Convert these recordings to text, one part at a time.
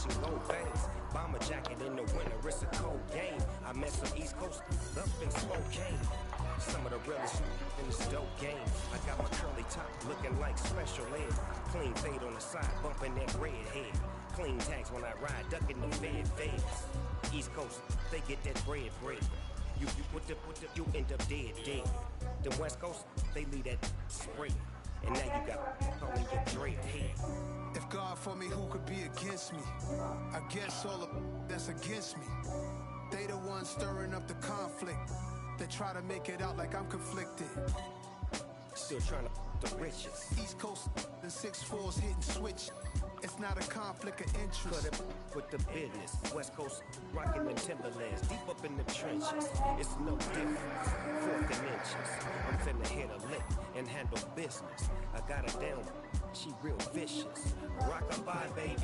matching gold veins. Bomber jacket in the winter, it's a cold game. I met some East Coast up in Spokane. Some of the realest in this dope game. I got my curly top looking like special ed. Clean fade on the side, bumping that red head. Clean tags when I ride, ducking the feds. East Coast, they get that bread. You end up dead. The West Coast, they leave that spray. And now you got only your dread head. If God for me, who could be against me? I guess all of that's against me. They the ones stirring up the conflict. They try to make it out like I'm conflicted. Still trying to the riches. East Coast, the 6'4s hitting switch. It's not a conflict of interest. Cut it with the business. West Coast rocking them Timberlands, deep up in the trenches. It's no difference. 4th and inches. I'm finna hit a lick and handle business. I got her down. She real vicious. Rock-a-bye, baby.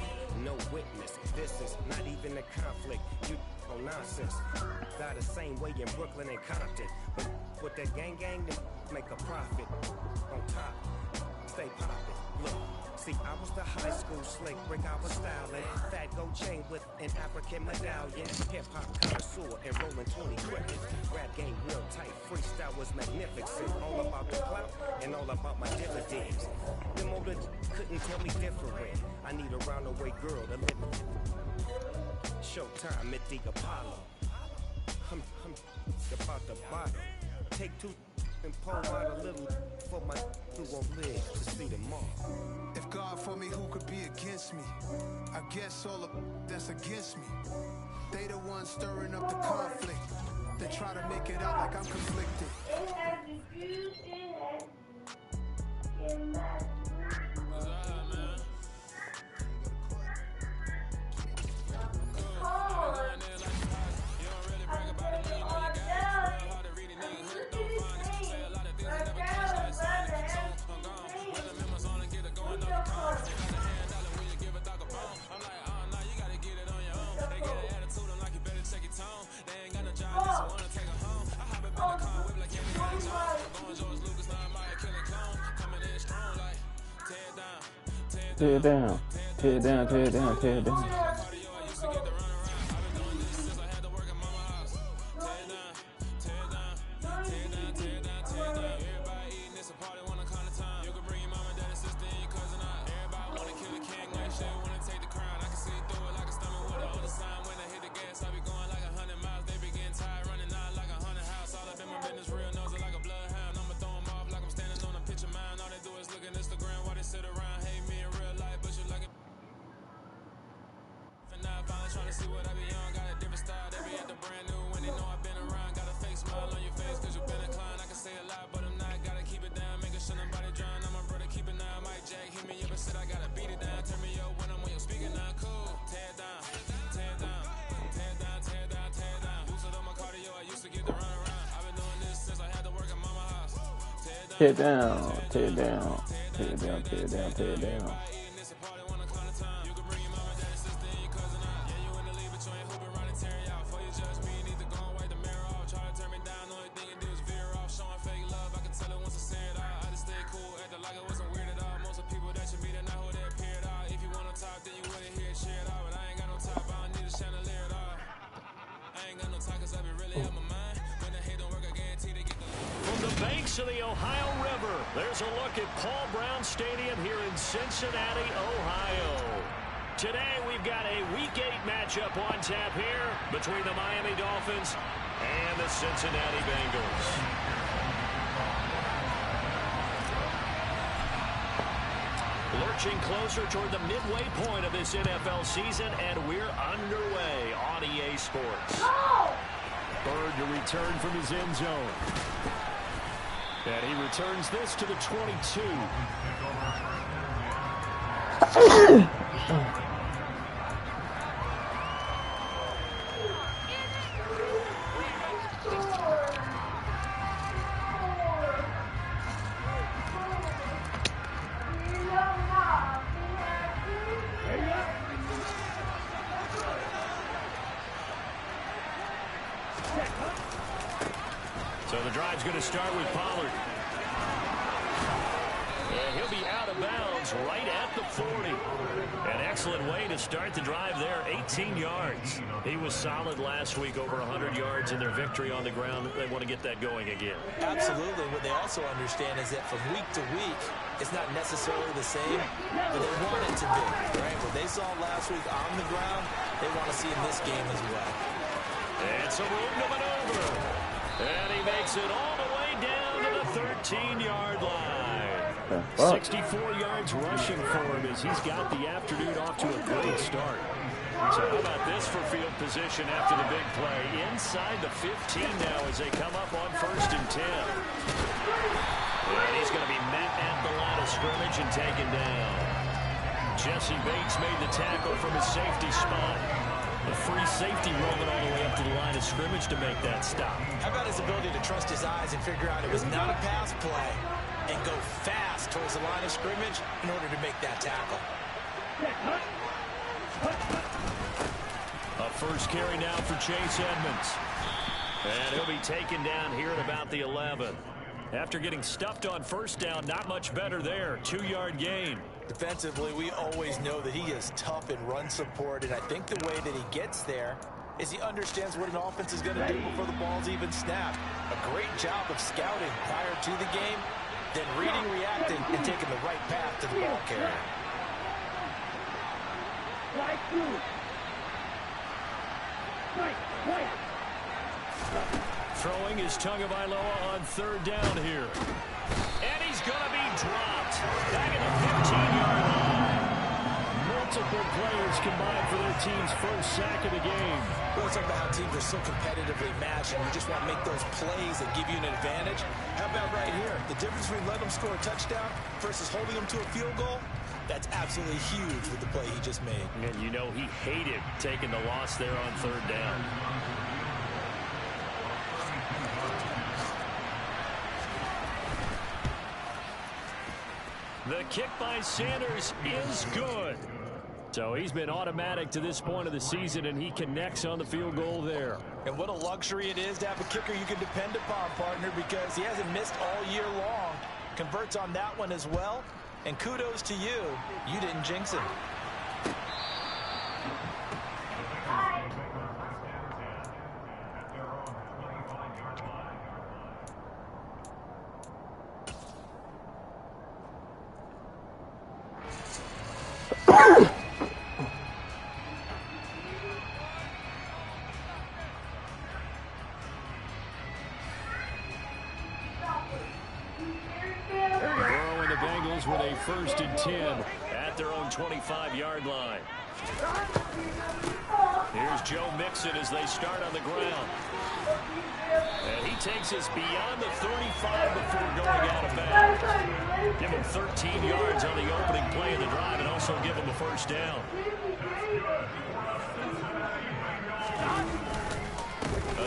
No witness. This is not even a conflict. You on nonsense. Got the same way in Brooklyn and Compton. But with that gang, to make a profit. On top, stay poppin'. Look. See, I was the high school slick brick, I was styling. Fat gold chain with an African medallion. Hip-hop connoisseur and rolling 20 crickets. Rap game real tight, freestyle was magnificent. All about the clout and all about my dividends. Them older couldn't tell me different. I need a round-the-way girl to live in. Showtime at the Apollo. I'm about to bottle. Take 2 and pull out a little for my who won't live to see tomorrow. If God for me, who could be against me? I guess all of that's against me. They the ones stirring up the conflict. They try to make it out like I'm conflicted. It has diffused, it has Tear it down, tear it down, tear it down, tear it down. Tear it down, tear it down, tear it down, tear it down, tear it down. Of the Ohio River. There's a look at Paul Brown Stadium here in Cincinnati, Ohio. Today we've got a Week 8 matchup on tap here between the Miami Dolphins and the Cincinnati Bengals. Lurching closer toward the midway point of this NFL season, and we're underway on EA Sports. Bird to return from his end zone. And he returns this to the 22. So the drive's going to start with Pollard. And he'll be out of bounds right at the 40. And excellent way to start the drive there, 18 yards. He was solid last week, over 100 yards in their victory on the ground. They want to get that going again. Absolutely. What they also understand is that from week to week, it's not necessarily the same, but they want it to be, right? What they saw last week on the ground, they want to see in this game as well. And some room to maneuver. And he makes it all the way down to the 13-yard line. 64 yards rushing for him as he's got the afternoon off to a great start. So how about this for field position after the big play? Inside the 15 now as they come up on 1st and 10. And he's going to be met at the line of scrimmage and taken down. Jesse Bates made the tackle from his safety spot. A free safety rolling all the way up to the line of scrimmage to make that stop. How about his ability to trust his eyes and figure out it was not a pass play and go fast towards the line of scrimmage in order to make that tackle. A first carry now for Chase Edmonds. And he'll be taken down here at about the 11. After getting stuffed on 1st down, not much better there. 2-yard gain. Defensively, we always know that he is tough in run support, and I think the way that he gets there is he understands what an offense is going to do before the ball's even snapped. A great job of scouting prior to the game, then reading, reacting, and taking the right path to the ball carrier. Throwing is Tagovailoa on 3rd down here. And he's going to be dropped. Back at the 15-yard line. Multiple players combined for their team's first sack of the game. Well, let's talk about how teams are so competitively matched, and you just want to make those plays that give you an advantage. How about right here? The difference between letting them score a touchdown versus holding them to a field goal, that's absolutely huge with the play he just made. And you know he hated taking the loss there on 3rd down. The kick by Sanders is good. So he's been automatic to this point of the season, and he connects on the field goal there. And what a luxury it is to have a kicker you can depend upon, partner, because he hasn't missed all year long. Converts on that one as well. And kudos to you. You didn't jinx him. With a 1st and 10 at their own 25-yard line. Here's Joe Mixon as they start on the ground. And he takes us beyond the 35 before going out of bounds. Give him 13 yards on the opening play of the drive and also give him a 1st down.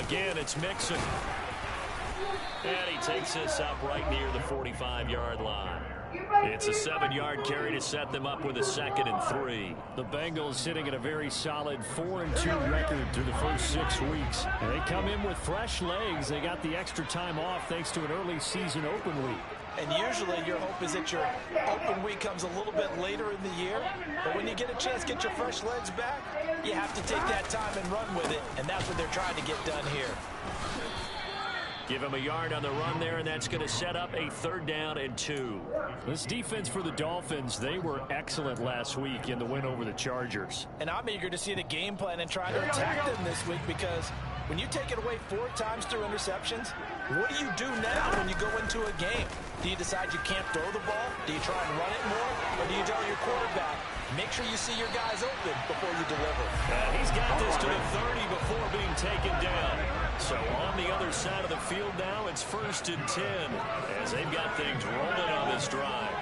Again, it's Mixon. And he takes us up right near the 45-yard line. It's a 7-yard carry to set them up with a 2nd and 3. The Bengals sitting at a very solid 4-2 record through the first 6 weeks. And they come in with fresh legs. They got the extra time off thanks to an early season open week. And usually your hope is that your open week comes a little bit later in the year. But when you get a chance to get your fresh legs back, you have to take that time and run with it. And that's what they're trying to get done here. Give him a yard on the run there, and that's going to set up a 3rd down and 2. This defense for the Dolphins, they were excellent last week in the win over the Chargers. And I'm eager to see the game plan and try to attack them this week, because when you take it away 4 times through interceptions, what do you do now when you go into a game? Do you decide you can't throw the ball? Do you try and run it more? Or do you tell your quarterback, make sure you see your guys open before you deliver? He's got this to the 30 before being taken down. So on the other side of the field now, it's 1st and 10 as they've got things rolling on this drive.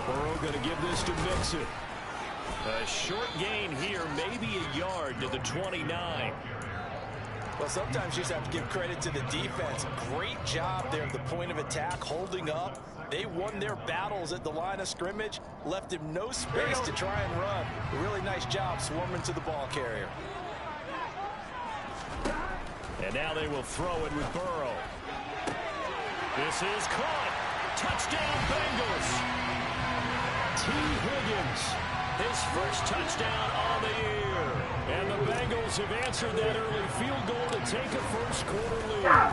Burrow going to give this to Mixon. A short gain here, maybe a yard to the 29. Well, sometimes you just have to give credit to the defense. Great job there at the point of attack, holding up. They won their battles at the line of scrimmage, left him no space to try and run. A really nice job swarming to the ball carrier. And now they will throw it with Burrow. This is caught. Touchdown, Bengals. Higgins. His first touchdown on the year. And the Bengals have answered that early field goal to take a first-quarter lead.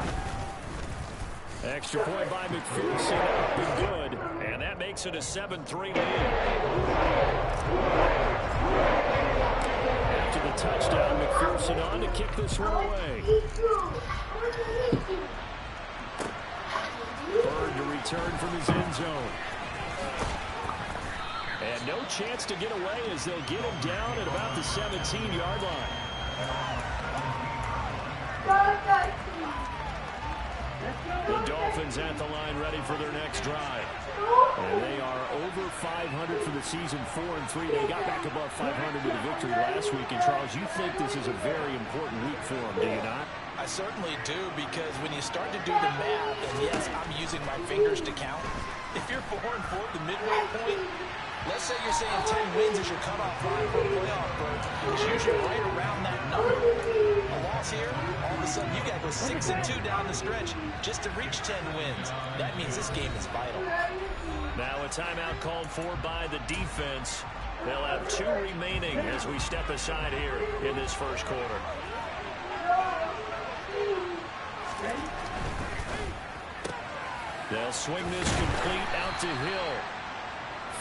Extra point by McPherson up and good. And that makes it a 7-3 lead. After the touchdown, McPherson on to kick this one away. Bird to return from his end zone. And no chance to get away as they'll get him down at about the 17-yard line. The Dolphins at the line ready for their next drive. And they are over 500 for the season, 4-3. They got back above 500 with a victory last week. And, Charles, you think this is a very important week for them, do you not? I certainly do, because when you start to do the math, and yes, I'm using my fingers to count, if you're 4-4 at the midway point, let's say you're saying 10 wins is your cutoff line for a playoff berth. It's usually right around that number. A loss here, all of a sudden you got to go 6-2 down the stretch just to reach 10 wins. That means this game is vital. Now a timeout called for by the defense. They'll have 2 remaining as we step aside here in this first quarter. They'll swing this complete out to Hill.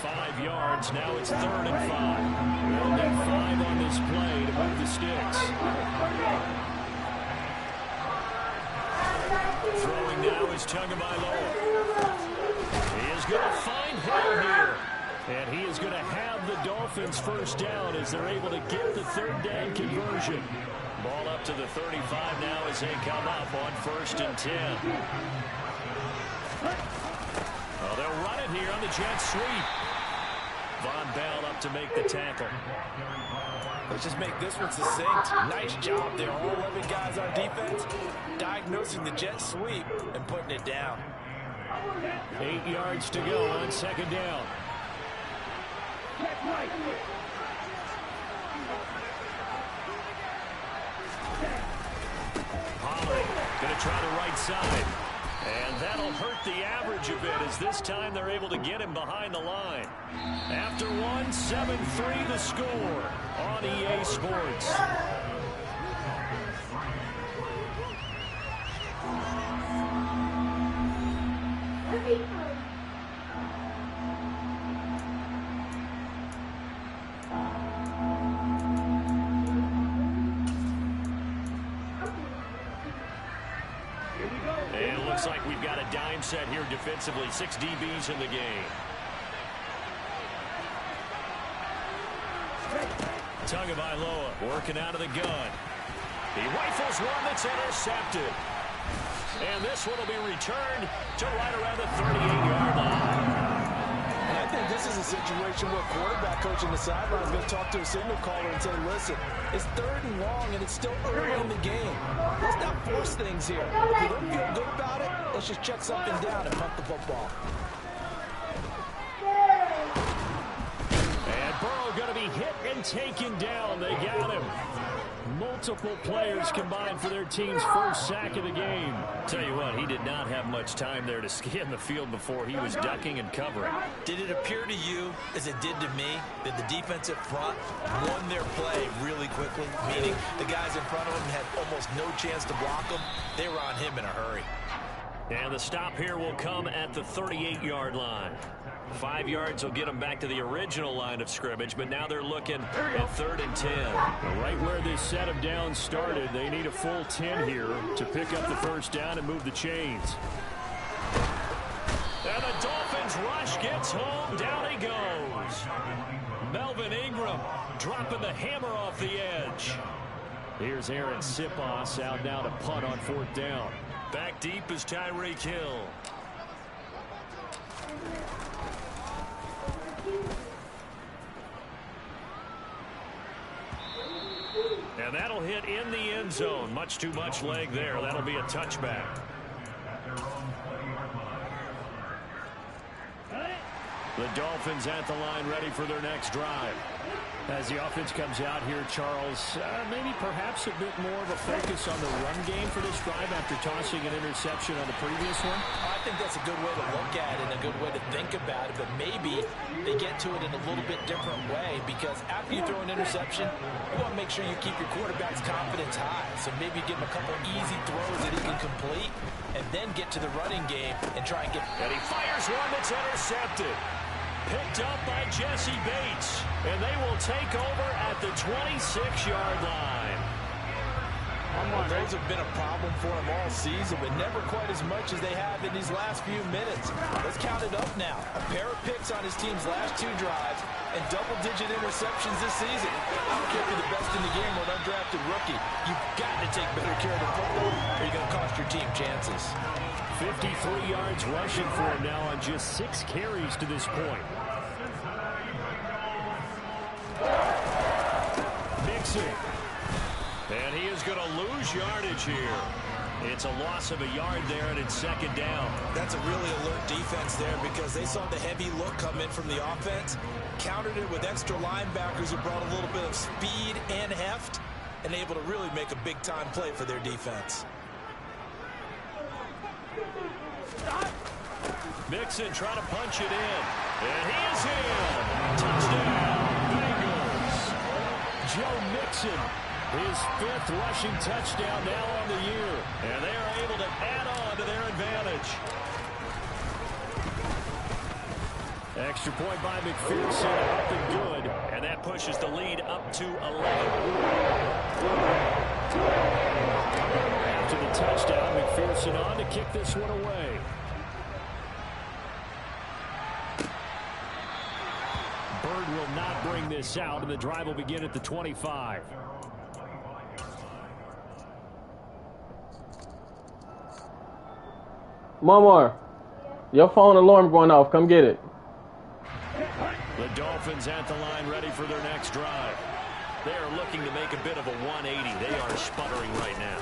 5 yards. Now it's 3rd and 5. They'll need 5 on this play to move the sticks. Throwing now is Tagovailoa. He is going to find Hill here. And he is going to have the Dolphins first down as they're able to get the 3rd down conversion. Ball up to the 35 now as they come up on 1st and 10. Oh, they'll run it here on the jet sweep. Von Bell up to make the tackle. Let's just make this one succinct. Nice job there. All 11 guys on defense diagnosing the jet sweep and putting it down. 8 yards to go on 2nd down. Pollard going to try the right side. And that'll hurt the average a bit as this time they're able to get him behind the line. After 1, 7-3 the score on EA Sports. And it looks like we've got a dime set here defensively. 6 DBs in the game. Tagovailoa working out of the gun. He rifles one that's intercepted. And this one will be returned to right around the 38-yard line. And I think this is a situation where quarterback coach on the sideline is going to talk to a signal caller and say, listen, it's 3rd and long and it's still early in the game. Let's not force things here. If you don't feel good about it, let's just check something down and punt the football. And Burrow going to be hit and taken down. They got him. Multiple players combined for their team's first sack of the game. Tell you what, he did not have much time there to scan the field before he was ducking and covering. Did it appear to you, as it did to me, that the defensive front won their play really quickly? Meaning the guys in front of him had almost no chance to block him. They were on him in a hurry. And the stop here will come at the 38-yard line. 5 yards will get them back to the original line of scrimmage, but now they're looking at 3rd and 10. Right where this set of downs started, they need a full 10 here to pick up the first down and move the chains. And the Dolphins rush gets home. Down he goes. Melvin Ingram dropping the hammer off the edge. Here's Aaron Sipos out now to punt on 4th down. Back deep is Tyreek Hill. And that'll hit in the end zone. Much too much leg there. That'll be a touchback. The Dolphins at the line ready for their next drive. As the offense comes out here, Charles, maybe perhaps a bit more of a focus on the run game for this drive after tossing an interception on the previous one? I think that's a good way to look at it and a good way to think about it, but maybe they get to it in a little bit different way, because after you throw an interception, you want to make sure you keep your quarterback's confidence high. So maybe give him a couple easy throws that he can complete and then get to the running game and try and get... And he fires one that's intercepted. Picked up by Jesse Bates, and they will take over at the 26-yard line. Those have been a problem for him all season, but never quite as much as they have in these last few minutes. Let's count it up now. A pair of picks on his team's last 2 drives and double-digit interceptions this season. I don't care if you're the best in the game or an undrafted rookie. You've got to take better care of the football, or you're going to cost your team chances. 53 yards rushing for him now on just 6 carries to this point. Mixon. And he is going to lose yardage here. It's a loss of a yard there, and it's 2nd down. That's a really alert defense there, because they saw the heavy look come in from the offense, countered it with extra linebackers who brought a little bit of speed and heft, and able to really make a big-time play for their defense. Mixon trying to punch it in. And he is in. Touchdown, Bengals. Joe Mixon, his 5th rushing touchdown now on the year. And they are able to add on to their advantage. Extra point by McPherson, up and good. And that pushes the lead up to 11. After the touchdown, McPherson on to kick this one away. Bird will not bring this out, and the drive will begin at the 25. Momar, your phone alarm going off. Come get it. The Dolphins at the line ready for their next drive. They are looking to make a bit of a 180. They are sputtering right now.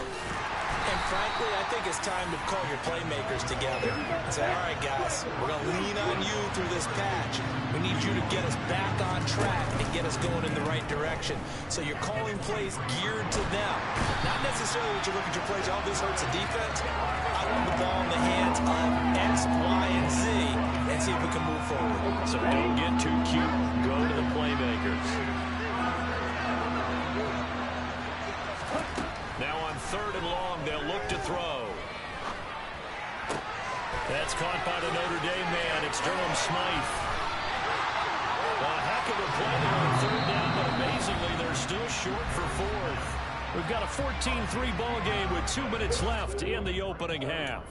And frankly, I think it's time to call your playmakers together and say, all right, guys, we're going to lean on you through this patch. We need you to get us back on track and get us going in the right direction. So you're calling plays geared to them. Not necessarily that you look at your plays, oh, this hurts the defense. I want the ball in the hands of X, Y, and Z and see if we can move forward. So don't get too cute. Go to the playmakers. Now on 3rd and long, they'll look to throw. That's caught by the Notre Dame man. It's Durham Smythe. A heck of a play there on 3rd down, but amazingly, they're still short for 4th. We've got a 14-3 ball game with 2 minutes left in the opening half.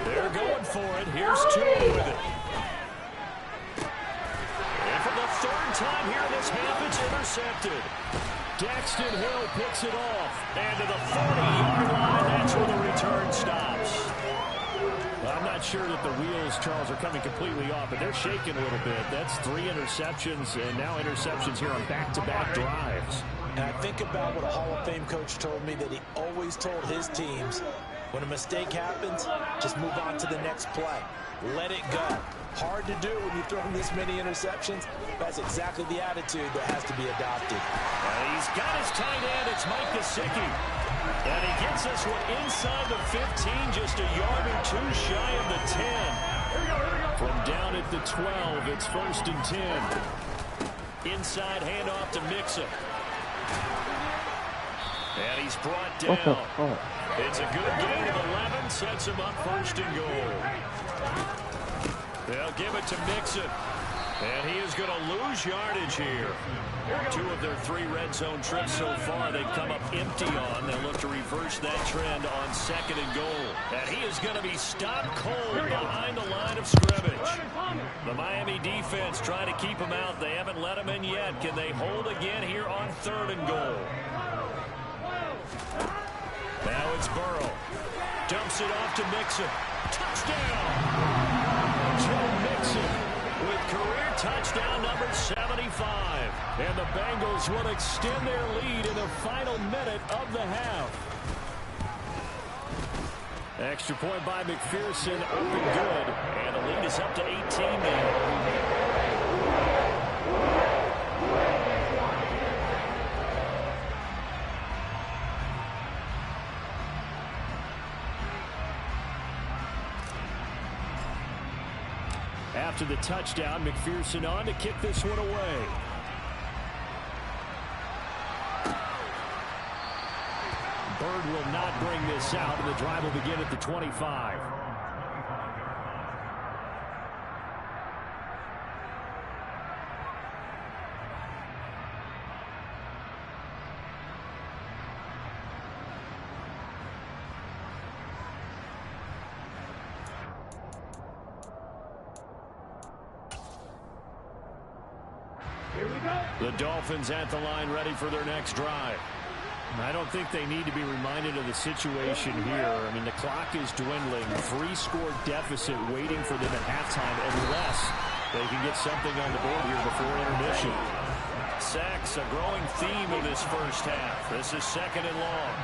They're going for it. Here's Tua with it. And for the 3rd time here in this half, it's intercepted. Daxton Hill picks it off. And to the 40-yard line, that's where the return stops. Well, I'm not sure that the wheels, Charles, are coming completely off, but they're shaking a little bit. That's 3 interceptions, and now interceptions here on back-to-back drives. And I think about what a Hall of Fame coach told me that he always told his teams, when a mistake happens, just move on to the next play. Let it go. Hard to do when you throw this many interceptions. That's exactly the attitude that has to be adopted. He's got his tight end. It's Mike Gesicki. And he gets us one inside the 15, just a yard or 2 shy of the 10. From down at the 12, it's 1st and 10. Inside handoff to Mixon. And he's brought down. It's a good gain of 11, sets him up 1st and goal. They'll give it to Mixon. And he is going to lose yardage here. 2 of their 3 red zone trips so far, they've come up empty on. They'll look to reverse that trend on 2nd and goal. And he is going to be stopped cold behind the line of scrimmage. The Miami defense trying to keep him out. They haven't let him in yet. Can they hold again here on 3rd and goal? Now it's Burrow. Dumps it off to Mixon. Touchdown! Joe Mixon with career touchdown number 75. And the Bengals will extend their lead in the final minute of the half. Extra point by McPherson, up and good. And the lead is up to 18 now. After the touchdown, McPherson on to kick this one away. Bird will not bring this out, and the drive will begin at the 25. The Dolphins at the line, ready for their next drive. I don't think they need to be reminded of the situation here. I mean, the clock is dwindling. 3-score deficit waiting for them at halftime unless they can get something on the board here before intermission. Sacks, a growing theme of this first half. This is second and long.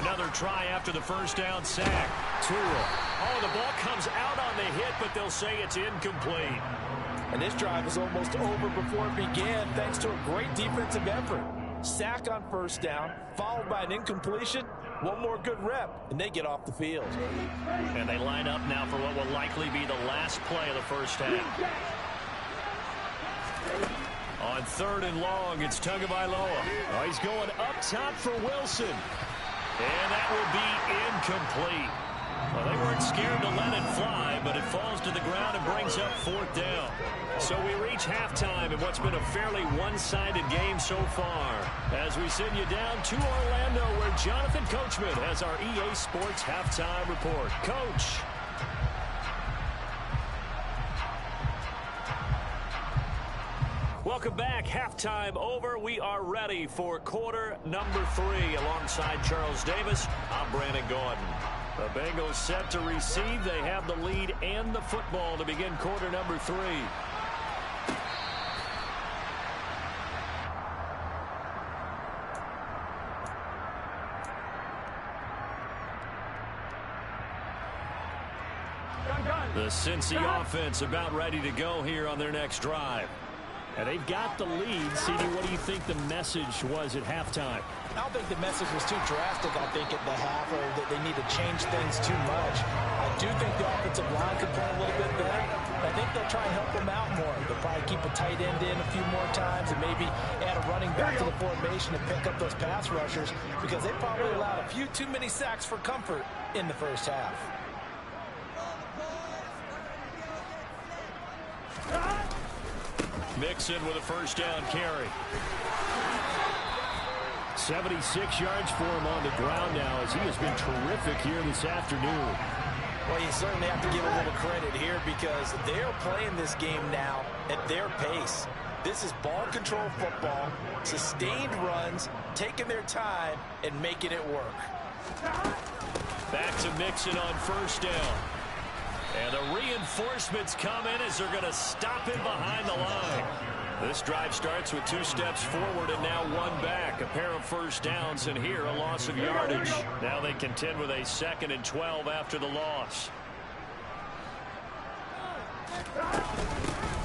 Another try after the first down sack. Tua. Oh, the ball comes out on the hit, but they'll say it's incomplete. And this drive is almost over before it began, thanks to a great defensive effort. Sack on first down, followed by an incompletion. One more good rep, and they get off the field. And they line up now for what will likely be the last play of the first half. On third and long, it's Tagovailoa. Oh, he's going up top for Wilson. And that will be incomplete. Well, they weren't scared to let it fly, but it falls to the ground and brings up fourth down. So we reach halftime in what's been a fairly one-sided game so far. As we send you down to Orlando, where Jonathan Coachman has our EA Sports halftime report. Coach. Welcome back. Halftime over. We are ready for quarter number 3. Alongside Charles Davis, I'm Brandon Gordon. The Bengals set to receive. They have the lead and the football to begin quarter number 3. The Cincy offense about ready to go here on their next drive. And they've got the lead. CD, what do you think the message was at halftime? I don't think the message was too drastic, I think, at the half, or that they need to change things too much. I do think the offensive line could play a little bit better. I think they'll try and help them out more. They'll probably keep a tight end in a few more times and maybe add a running back to the formation and pick up those pass rushers, because they probably allowed a few too many sacks for comfort in the first half. Mixon with a first down carry. 76 yards for him on the ground now, as he has been terrific here this afternoon. Well, you certainly have to give a little credit here, because they're playing this game now at their pace. This is ball control football, sustained runs, taking their time and making it work. Back to Mixon on first down. And the reinforcements come in as they're going to stop him behind the line. This drive starts with 2 steps forward and now 1 back. A pair of first downs, and here a loss of yardage. Now they contend with a 2nd and 12 after the loss.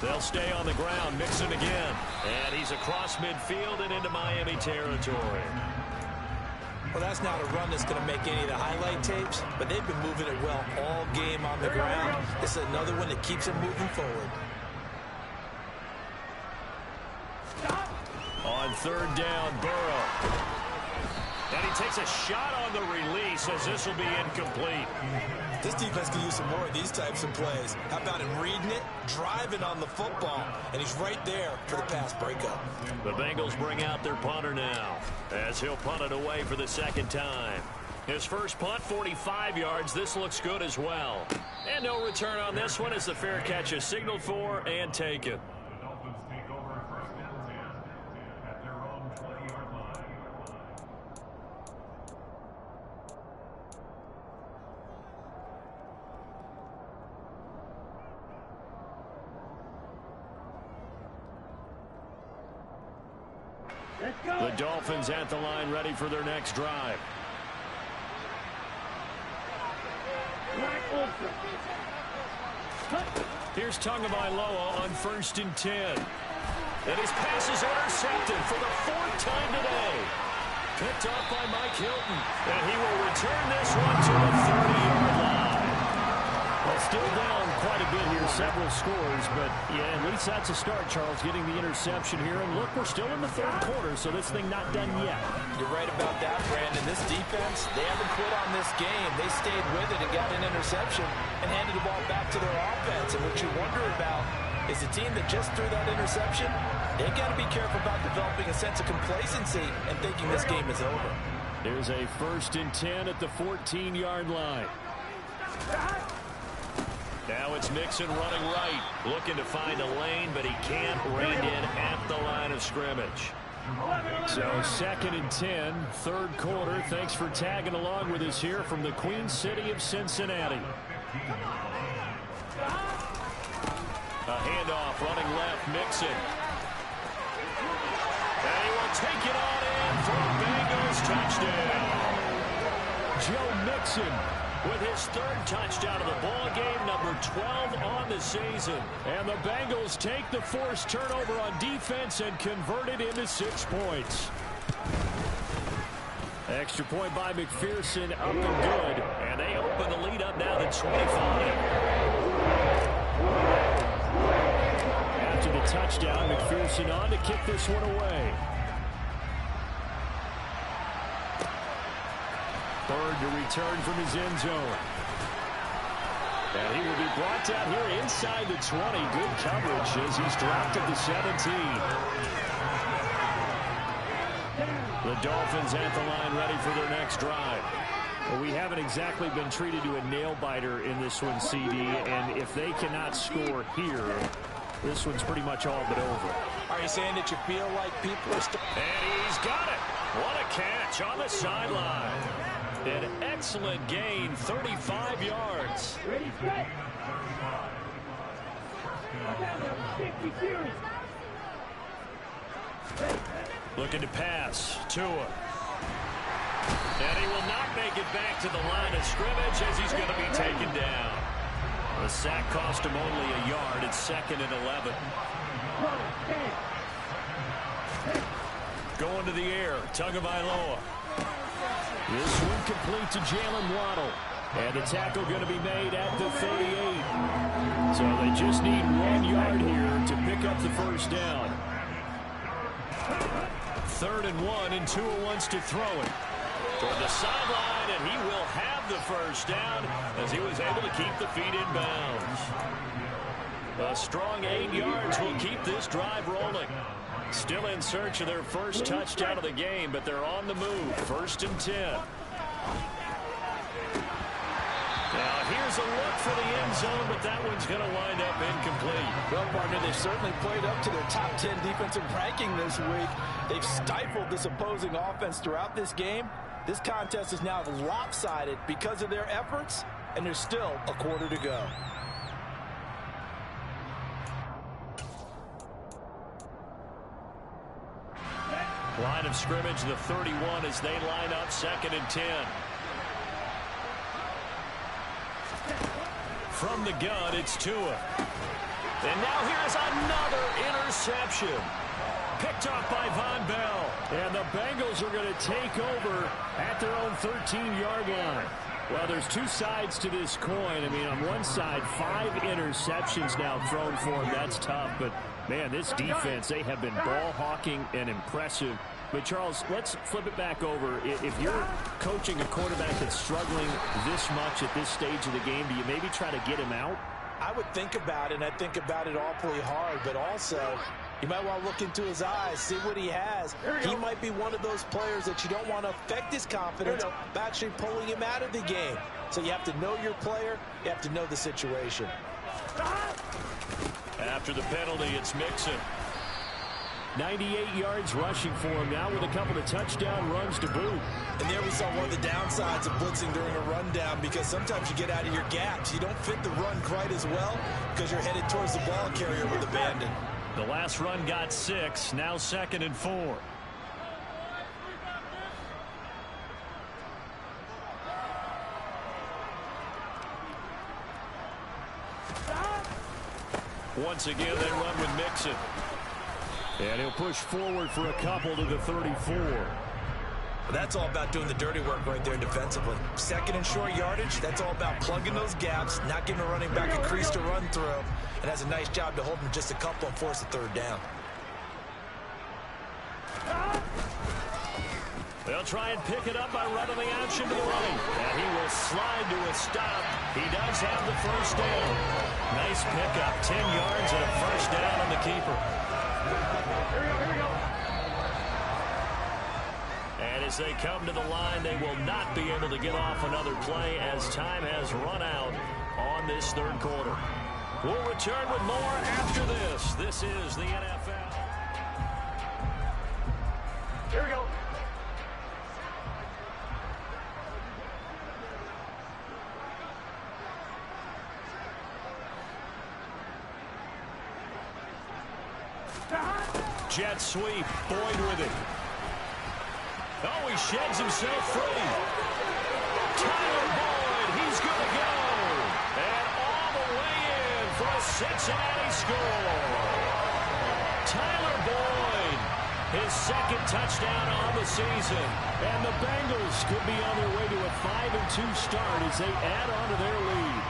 They'll stay on the ground. Mixon again. And he's across midfield and into Miami territory. Well, that's not a run that's going to make any of the highlight tapes, but they've been moving it well all game on the ground. This is another one that keeps them moving forward. On third down, Burrow. And he takes a shot on the release, as this will be incomplete. This defense can use some more of these types of plays. How about him reading it, driving on the football, and he's right there for the pass breakup. The Bengals bring out their punter now, as he'll punt it away for the 2nd time. His first punt, 45 yards. This looks good as well. And no return on this one, as the fair catch is signaled for and taken. The Dolphins at the line ready for their next drive. Here's Tagovailoa on 1st and 10. And his pass is intercepted for the 4th time today. Picked up by Mike Hilton. And he will return this one to the 30-yard line. Well, still down quite a bit here, several scores. But, yeah, at least that's a start, Charles, getting the interception here. And, look, we're still in the 3rd quarter, so this thing not done yet. You're right about that, Brandon. This defense, they haven't quit on this game. They stayed with it and got an interception and handed the ball back to their offense. And what you wonder about is the team that just threw that interception, they got to be careful about developing a sense of complacency and thinking this game is over. There's a 1st and 10 at the 14-yard line. Now it's Mixon running right, looking to find a lane, but he can't rein in at the line of scrimmage. So 2nd and 10, 3rd quarter. Thanks for tagging along with us here from the Queen City of Cincinnati. A handoff, running left, Mixon. And he will take it on in for a Bengals touchdown. Joe Mixon with his 3rd touchdown of the ball game, number 12 on the season. And the Bengals take the forced turnover on defense and convert it into 6 points. Extra point by McPherson, up and good. And they open the lead up now to 25. After the touchdown, McPherson on to kick this one away. 3rd to return from his end zone. And he will be brought down here inside the 20. Good coverage as he's dropped at the 17. The Dolphins at the line ready for their next drive. Well, we haven't exactly been treated to a nail-biter in this one, CD. And if they cannot score here, this one's pretty much all but over. Are you saying that you feel like people are... And he's got it. What a catch on the sideline. An excellent gain, 35 yards. Ready, set. Looking to pass. Tua. And he will not make it back to the line of scrimmage as he's going to be taken down. The sack cost him only a yard. It's 2nd and 11. Going to the air. Tagovailoa. This one complete to Jalen Waddle. And the tackle going to be made at the 38. So they just need 1 yard here to pick up the first down. 3rd and 1, and Tua wants to throw it. Toward the sideline, and he will have the first down as he was able to keep the feet in bounds. A strong 8 yards will keep this drive rolling. Still in search of their first touchdown of the game, but they're on the move. 1st and 10. Now here's a look for the end zone, but that one's going to wind up incomplete. Well, partner, they've certainly played up to their top 10 defensive ranking this week. They've stifled this opposing offense throughout this game. This contest is now lopsided because of their efforts, and there's still a quarter to go. Line of scrimmage, the 31 as they line up 2nd and 10. From the gun, it's Tua. And now here's another interception. Picked off by Von Bell. And the Bengals are going to take over at their own 13-yard line. Well, there's 2 sides to this coin. I mean, on one side, 5 interceptions now thrown for him. That's tough. But, man, this defense, they have been ball hawking and impressive. But, Charles, let's flip it back over. If you're coaching a quarterback that's struggling this much at this stage of the game, do you maybe try to get him out? I would think about it, and I think about it awfully hard. But also, you might want to look into his eyes, see what he has. He might be one of those players that you don't want to affect his confidence by actually pulling him out of the game. So you have to know your player. You have to know the situation. After the penalty, it's Mixon. 98 yards rushing for him now with a couple of touchdown runs to boot. And there we saw one of the downsides of blitzing during a rundown, because sometimes you get out of your gaps. You don't fit the run quite as well because you're headed towards the ball carrier with abandon. The last run got 6, now 2nd and 4. Once again, they run with Mixon. And he'll push forward for a couple to the 34. That's all about doing the dirty work right there defensively. Second and short yardage, that's all about plugging those gaps, not giving a running back a crease to run through, and has a nice job to hold him just a couple and force a third down. They'll try and pick it up by running the option to the right. And he will slide to a stop. He does have the first down. Nice pickup, 10 yards and a first down on the keeper. Here we go. And as they come to the line, they will not be able to get off another play as time has run out on this third quarter. We'll return with more after this. This is the NFL. Here we go. Jet sweep, Boyd with it. Oh, he sheds himself free. Tyler Boyd, he's going to go. And all the way in for a Cincinnati score. Tyler Boyd, his second touchdown on the season. And the Bengals could be on their way to a 5-2 start as they add on to their lead.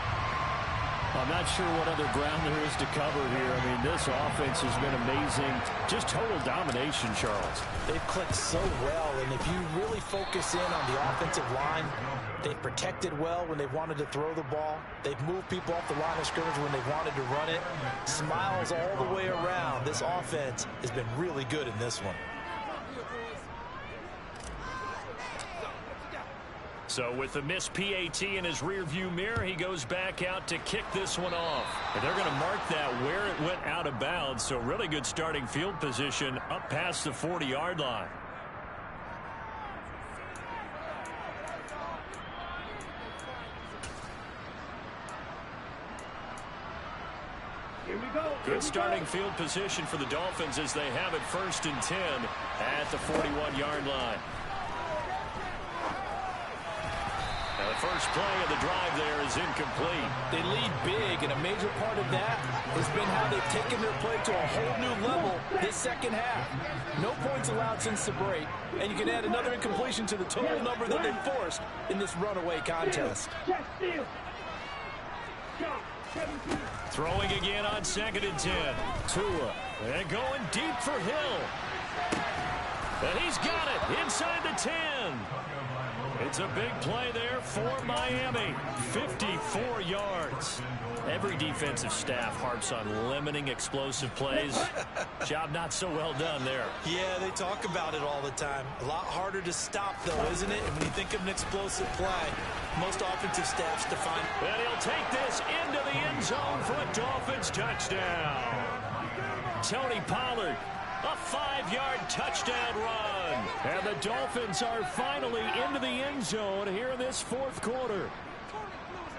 I'm not sure what other ground there is to cover here. I mean, this offense has been amazing. Just total domination, Charles. They've clicked so well, and if you really focus in on the offensive line, they've protected well when they've wanted to throw the ball. They've moved people off the line of scrimmage when they wanted to run it. Smiles all the way around. This offense has been really good in this one. So with the missed PAT in his rearview mirror, he goes back out to kick this one off. And they're going to mark that where it went out of bounds. So really good starting field position up past the 40-yard line. Here we go. Good starting field position for the Dolphins as they have it 1st and 10 at the 41-yard line. Now the first play of the drive there is incomplete. They lead big, and a major part of that has been how they've taken their play to a whole new level this second half. No points allowed since the break, and you can add another incompletion to the total number that they forced in this runaway contest. Throwing again on 2nd and 10. Tua, and going deep for Hill. And he's got it inside the 10. It's a big play there for Miami. 54 yards. Every defensive staff harps on limiting explosive plays. Job not so well done there. Yeah, they talk about it all the time. A lot harder to stop, though, isn't it? And when you think of an explosive play, most offensive staffs define. And he'll take this into the end zone for a Dolphins touchdown. Tony Pollard, a 5-yard touchdown run. And the Dolphins are finally into the end zone here in this fourth quarter.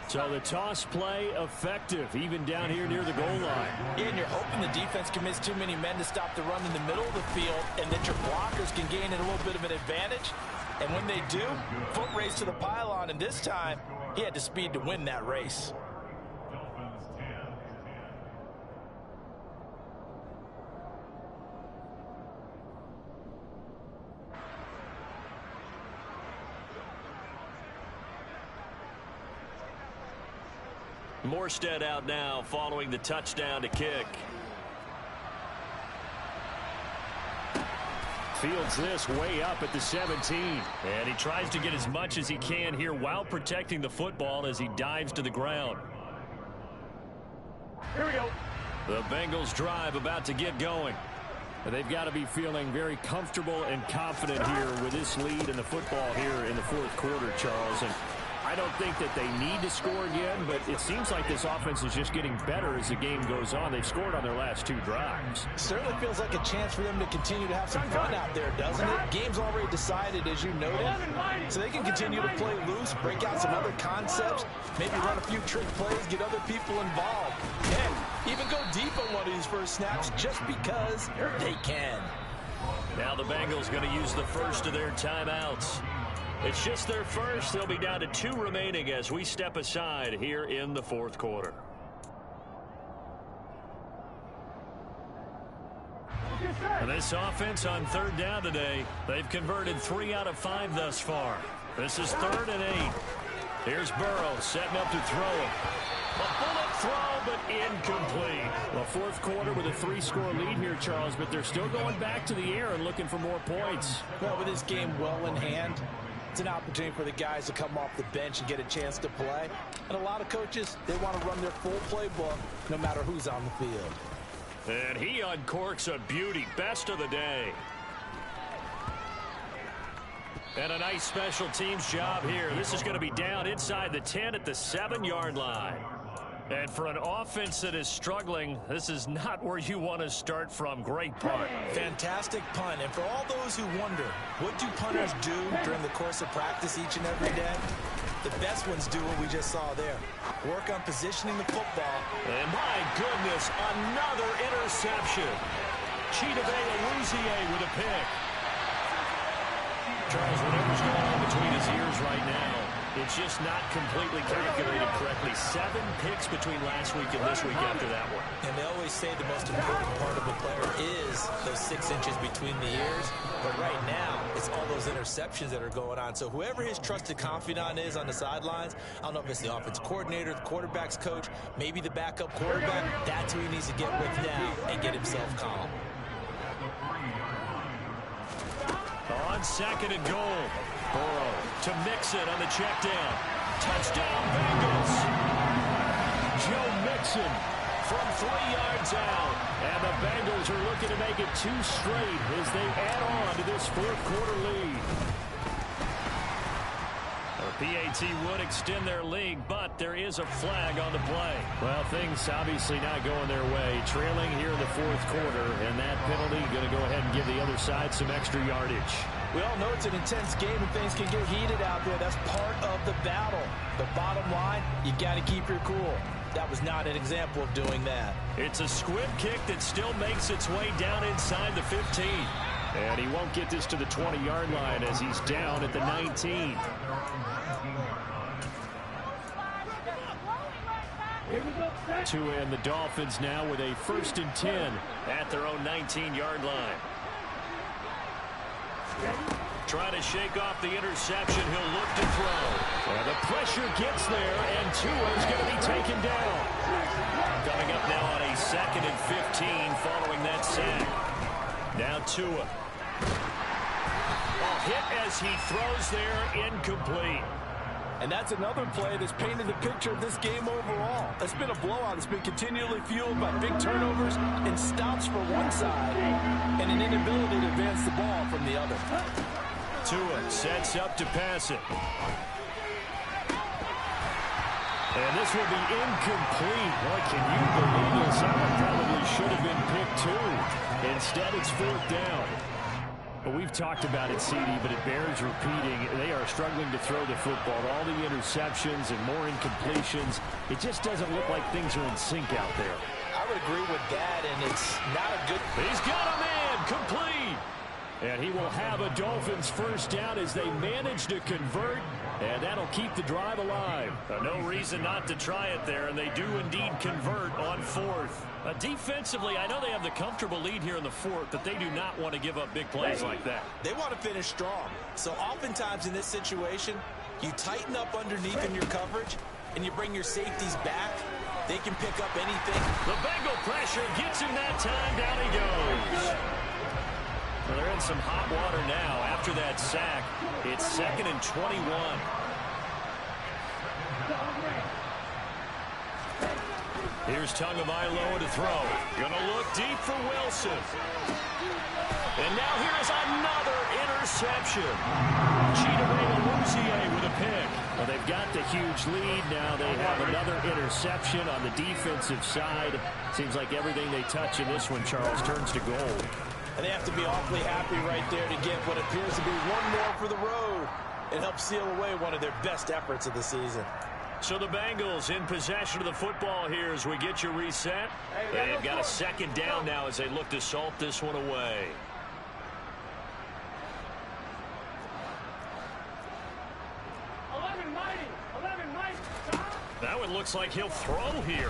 So the toss play effective, even down here near the goal line. Yeah, and you're hoping the defense can miss too many men to stop the run in the middle of the field, and that your blockers can gain a little bit of an advantage. And when they do, foot race to the pylon, and this time, he had the speed to win that race. Morstead out now following the touchdown to kick. Fields this way up at the 17. And he tries to get as much as he can here while protecting the football as he dives to the ground. Here we go. The Bengals drive about to get going. They've got to be feeling very comfortable and confident here with this lead in the football here in the fourth quarter, Charles. And I don't think that they need to score again, but it seems like this offense is just getting better as the game goes on. They've scored on their last 2 drives. Certainly feels like a chance for them to continue to have some fun out there, doesn't it? Game's already decided, as you noted, so they can continue to play loose, break out some other concepts, maybe run a few trick plays, get other people involved, and even go deep on one of these first snaps just because they can. Now the Bengals going to use the first of their timeouts. It's just their first. They'll be down to 2 remaining as we step aside here in the fourth quarter. And this offense on 3rd down today, they've converted 3 out of 5 thus far. This is 3rd and 8. Here's Burrow setting up to throw it. A bullet throw, but incomplete. Well, 4th quarter with a 3-score lead here, Charles, but they're still going back to the air and looking for more points. Well, with this game well in hand, it's an opportunity for the guys to come off the bench and get a chance to play. And a lot of coaches, they want to run their full playbook no matter who's on the field. And he uncorks a beauty. Best of the day. And a nice special teams job here. This is going to be down inside the 10 at the 7-yard line. And for an offense that is struggling, this is not where you want to start from. Great punt. Fantastic punt. And for all those who wonder, what do punters do during the course of practice each and every day? The best ones do what we just saw there. Work on positioning the football. And my goodness, another interception. Chidobe with a pick. Charles, whatever's going on between his ears right now, it's just not completely calculated correctly. 7 picks between last week and this week after that one. And they always say the most important part of a player is those 6 inches between the ears. But right now, it's all those interceptions that are going on. So whoever his trusted confidant is on the sidelines, I don't know if it's the offense coordinator, the quarterback's coach, maybe the backup quarterback, that's who he needs to get with now and get himself calm. On 2nd and goal. Burrow to Mixon on the check down. Touchdown, Bengals. Joe Mixon from 3 yards out. And the Bengals are looking to make it 2 straight as they add on to this 4th quarter lead. The PAT would extend their lead, but there is a flag on the play. Well, things obviously not going their way. Trailing here in the 4th quarter, and that penalty going to go ahead and give the other side some extra yardage. We all know it's an intense game and things can get heated out there. That's part of the battle. The bottom line, you got to keep your cool. That was not an example of doing that. It's a squib kick that still makes its way down inside the 15. And he won't get this to the 20-yard line as he's down at the 19. To end the Dolphins now with a 1st and 10 at their own 19-yard line. Trying to shake off the interception. He'll look to throw. Well, the pressure gets there, and Tua is going to be taken down. Coming up now on a 2nd and 15 following that sack. Now Tua. A hit as he throws there, incomplete. And that's another play that's painted the picture of this game overall. It's been a blowout. It's been continually fueled by big turnovers and stops for one side and an inability to advance the ball from the other. Tua sets up to pass it. And this will be incomplete. Boy, can you believe this? That one probably should have been picked too. Instead, it's 4th down. But we've talked about it, CD, but it bears repeating. They are struggling to throw the football. All the interceptions and more incompletions. It just doesn't look like things are in sync out there. I would agree with that, and it's not a good... He's got a man, complete. And he will have a Dolphins 1st down as they manage to convert. And that'll keep the drive alive. No reason not to try it there, and they do indeed convert on 4th. Defensively, I know they have the comfortable lead here in the 4th, but they do not want to give up big plays like that. They want to finish strong. So oftentimes in this situation, you tighten up underneath in your coverage, and you bring your safeties back. They can pick up anything. The Bengal pressure gets him that time. Down he goes. Well, they're in some hot water now after that sack. It's 2nd and 21. Here's Tagovailoa to throw. Gonna look deep for Wilson. And now here is another interception. Chidobe with a pick. Well, they've got the huge lead. Now they have another interception on the defensive side. Seems like everything they touch in this one, Charles, turns to gold. And they have to be awfully happy right there to get what appears to be one more for the road and help seal away one of their best efforts of the season. So the Bengals in possession of the football here as we get you reset. They've got a 2nd down now as they look to salt this one away. That one looks like he'll throw here.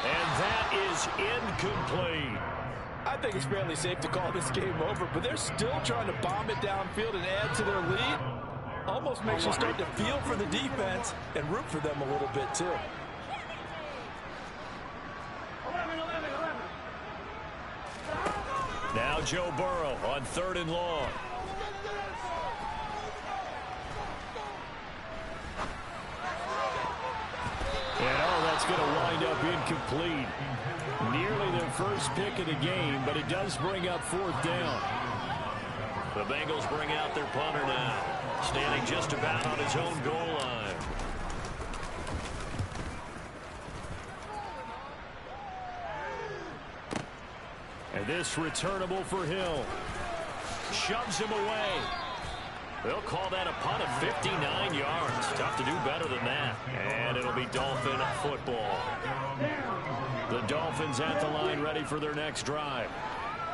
And that is incomplete. I think it's fairly safe to call this game over, but they're still trying to bomb it downfield and add to their lead. Almost makes you start to feel for the defense and root for them a little bit, too. Now Joe Burrow on 3rd and long. And that's going to wind up incomplete. Nearly their first pick of the game, but it does bring up 4th down. The Bengals bring out their punter now, standing just about on his own goal line. And this returnable for Hill. Shoves him away. They'll call that a punt of 59 yards. Tough to do better than that. And it'll be Dolphin football. The Dolphins at the line ready for their next drive.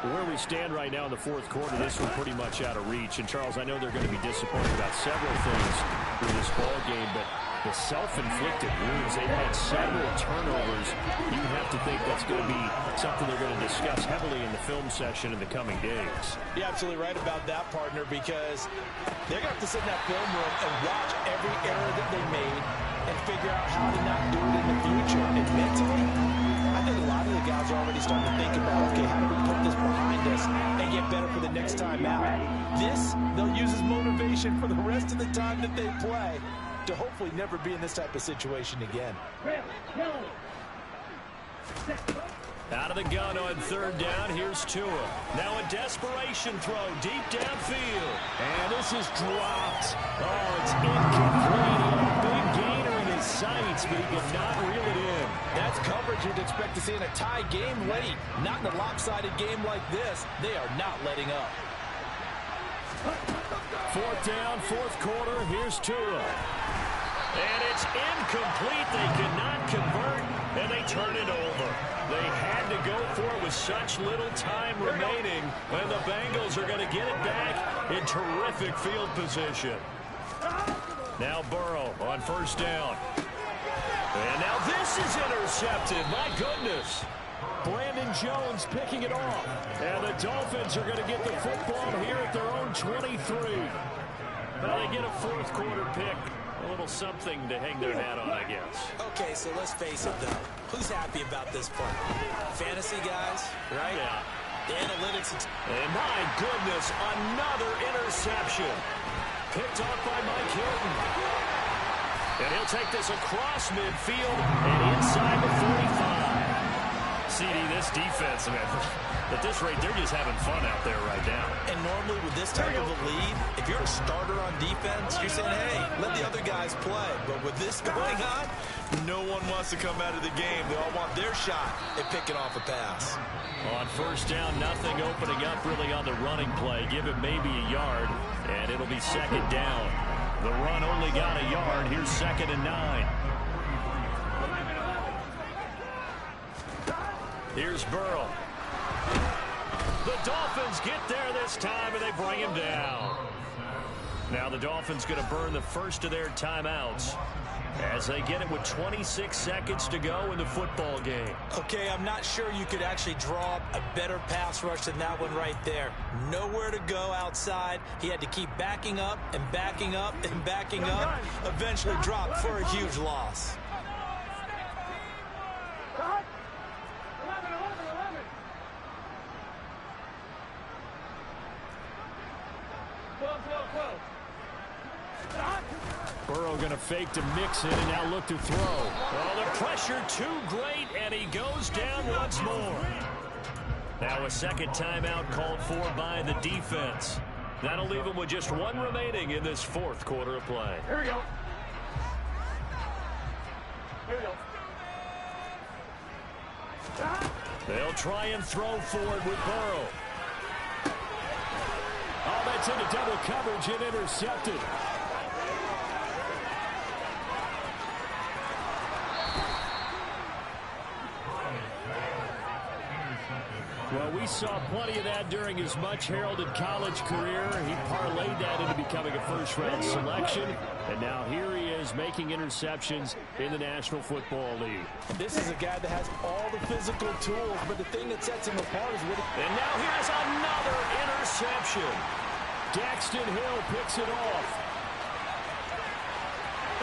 Where we stand right now in the 4th quarter, this one pretty much out of reach. And, Charles, I know they're going to be disappointed about several things through this ball game, but the self-inflicted wounds, they've had several turnovers. You have to think that's going to be something they're going to discuss heavily in the film session in the coming days. You're absolutely right about that, partner, because they're going to have to sit in that film room and watch every error that they made and figure out how to not do it in the future. And mentally, I think a lot of the guys are already starting to think about, okay, how do we put this behind us and get better for the next time out? This, they'll use as motivation for the rest of the time that they play to hopefully never be in this type of situation again. Out of the gun on 3rd down, here's Tua. Now a desperation throw deep downfield. And this is dropped. Oh, it's incomplete. A big gainer in his sights, but he cannot reel it in. That's coverage you'd expect to see in a tie game late. Not in a lopsided game like this. They are not letting up. 4th down, 4th quarter. Here's Tua. And it's incomplete. They cannot convert, and they turn it over. They had to go for it with such little time remaining, and the Bengals are going to get it back in terrific field position. Now Burrow on 1st down. And now this is intercepted. My goodness. Brandon Jones picking it off. And the Dolphins are going to get the football here at their own 23. Now they get a 4th quarter pick. A little something to hang their hat on, I guess. Okay, so let's face it, though. Who's happy about this play? Fantasy guys, right? Yeah. The analytics. And my goodness, another interception. Picked off by Mike Hilton. And he'll take this across midfield and inside the 45. CD, this defense, man, at this rate, they're just having fun out there right now. And normally with this type of a lead, if you're a starter on defense, you're saying, hey, let the other guys play. But with this going on, no one wants to come out of the game. They all want their shot at picking off a pass. On 1st down, nothing opening up really on the running play. Give it maybe a yard, and it'll be 2nd down. The run only got a yard. Here's 2nd and 9. Here's Burrow. The Dolphins get there this time, and they bring him down. Now the Dolphins going to burn the first of their timeouts as they get it with 26 seconds to go in the football game. Okay, I'm not sure you could actually draw up a better pass rush than that one right there. Nowhere to go outside. He had to keep backing up and backing up and backing up. Eventually dropped for a huge loss. Burrow going to fake to Mixon and now look to throw. Oh, the pressure too great, and he goes down once more. Now a 2nd timeout called for by the defense. That'll leave him with just one remaining in this 4th quarter of play. Here we go. Here we go. They'll try and throw forward with Burrow. Oh, that's into double coverage and intercepted. Well, we saw plenty of that during his much-heralded college career. He parlayed that into becoming a first-round selection, and now here he is making interceptions in the National Football League. This is a guy that has all the physical tools, but the thing that sets him apart is what he... And now here's another interception. Daxton Hill picks it off.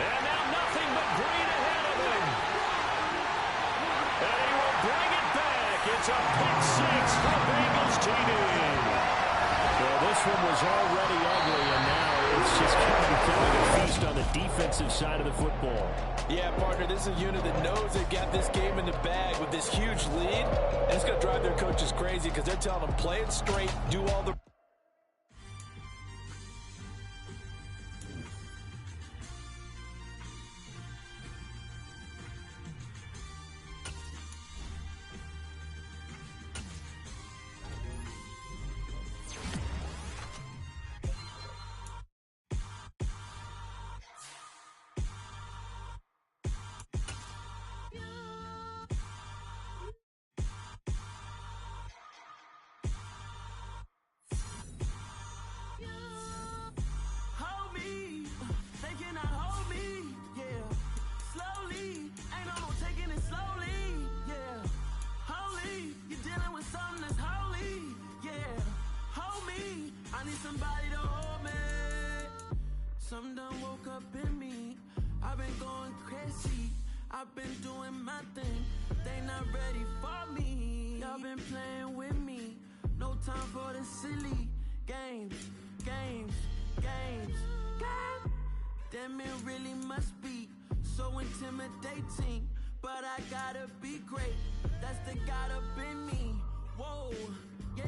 And now nothing but green ahead of him. And he will bring it back. It's a pick six for Bengals TD. Well, this one was already ugly, and now it's just becoming a feast on the defensive side of the football. Yeah, partner, this is a unit that knows they've got this game in the bag with this huge lead, and it's going to drive their coaches crazy because they're telling them play it straight, do all the... Something done woke up in me. I've been going crazy. I've been doing my thing. They not ready for me. Y'all been playing with me. No time for the silly games. Damn, it really must be so intimidating. But I gotta be great. That's the God up in me. Whoa, yeah.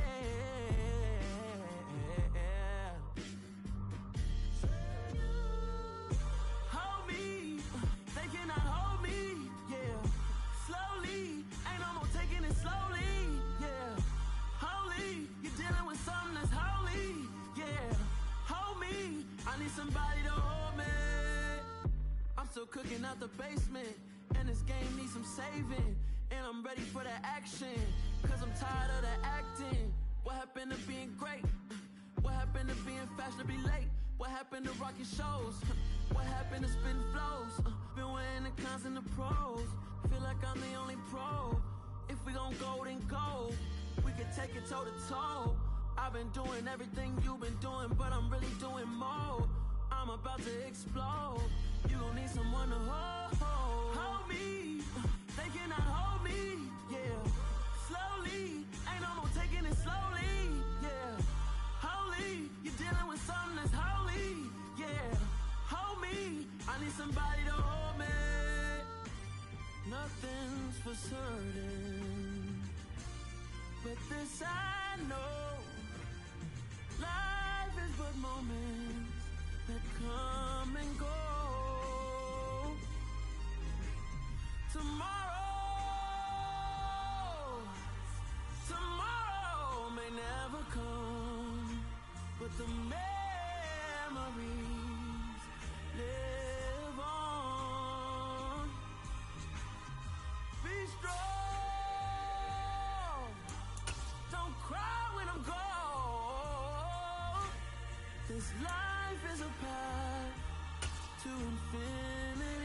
Somebody to hold me. I'm still cooking out the basement, and this game needs some saving. And I'm ready for the action, cause I'm tired of the acting. What happened to being great? What happened to being fashionably late? What happened to rocking shows? What happened to spitting flows? Been wearing the cons and the pros. Feel like I'm the only pro. If we gon' go, then go. We can take it toe to toe. I've been doing everything you've been doing, but I'm really doing more. I'm about to explode. You gon' need someone to hold me. They cannot hold me, yeah. Slowly, ain't no more taking it slowly, yeah. Holy, you're dealing with something that's holy, yeah. Hold me, I need somebody to hold me. Nothing's for certain, but this I know. Life is but moments that come and go. Tomorrow may never come, but the memories live on. Be strong, don't cry when I'm gone. This life is a path to infinity.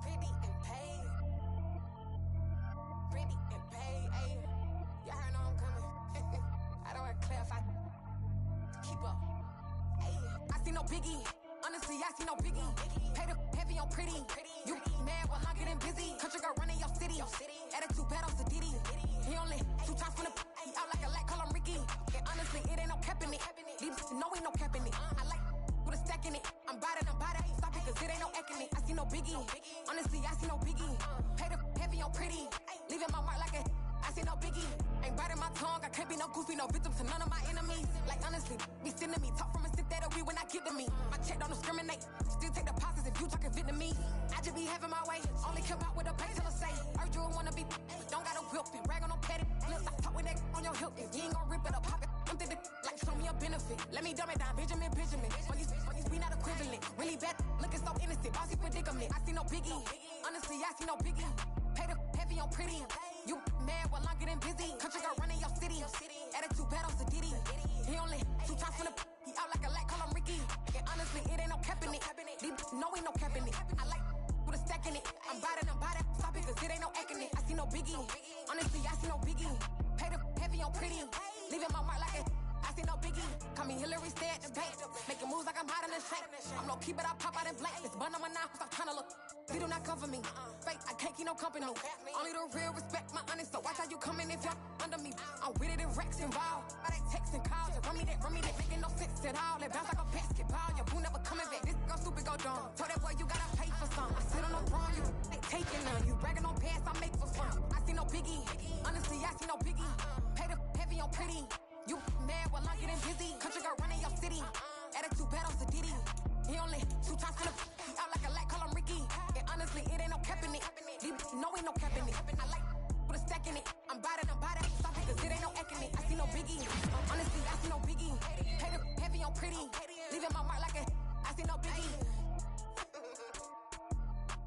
Pretty and paid. Pretty and paid, ayy. Y'all heard I'm coming. I don't want to clarify. Keep up. Ayy, I see no biggie. Honestly, I see no biggie. Pay the heavy on pretty. You mad while I'm getting busy. Country girl running your city. Attitude bad on Sadidi. He only 2 times from the he out like a light, call him Ricky. And honestly, it ain't no cap in it. Leave no ain't no cap in it. I like with a stack in it. I'm bad. Stop it, cause it ain't no acting it. I see no biggie. Honestly, I see no biggie. Pay the heavy on pretty. Leaving my mark like a I see no biggie. Ain't biting my tongue. I can't be no goofy, no victim to none of my enemies. Like honestly, be sending me talk from a sit that we when I get to me. My check don't discriminate. Still take deposits if you talking Vietnamese. I just be having my way. Only come out with a pay till I say. Urge you wanna be, but don't got a whip and brag on no petty. Look, I talk with that on your hip. If you ain't gon' rip it up, pop it. I'm thinking like show me a bin benefit. Let me dumb it down, Benjamin. For you, we not equivalent. Really bad, looking so innocent. Bossy predicament. I see no biggie. Honestly, I see no biggie. Pay the heavy on pretty. You mad while I'm getting busy. Country girl running your city. Attitude bad on Diddy. He only 2 times from the. He out like a light, call him Ricky. And honestly, it ain't no cap in it. No, ain't no cap in it. I like with a stack in it. I'm bad. Stop it, cause it ain't no acting it. I see no biggie. Honestly, I see no biggie. Pay the heavy on pretty. Leaving my mark like it. I see no biggie. Call me Hillary, stay at the bank. Making moves like I'm hiding in shank. I'm no keep it, I pop out in blank. It's bun on my knife, stop trying to look. They do not come for me. Fake, I can't keep no company. Only the real respect my honest. So watch how you coming if you're under me. I'm with it and Rex involved. I they text and calls. Run me that, making no sense at all. They bounce like a basketball. Your boo never coming back. This go stupid, go dumb. Told that boy you gotta pay for some. I sit on the throne, you they taking none. You bragging on past, I make for fun. I see no biggie. Honestly, I see no biggie. Pay the heavy on pretty. You mad while I'm getting busy. Country girl running your city. Attitude bad on Diddy. He only 2 times from the. He out like a light, call him Ricky. And honestly, it ain't no cap in it. No, ain't no cap in it. I like with a stack in it. I'm bad. Stop it, cause it ain't no acting it. I see no biggie. Honestly, I see no biggie. Pay the heavy on pretty. Leaving my mark like a. I see no biggie.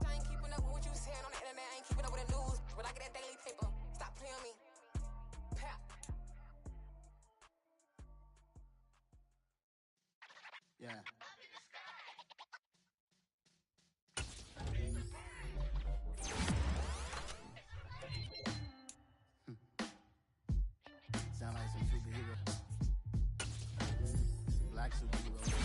I ain't keeping up with what you saying on the internet. I ain't keeping up with the news. But I get that daily paper. Stop playing on me. Pap. Yeah. Sound like some superhero. Black superhero. Yeah.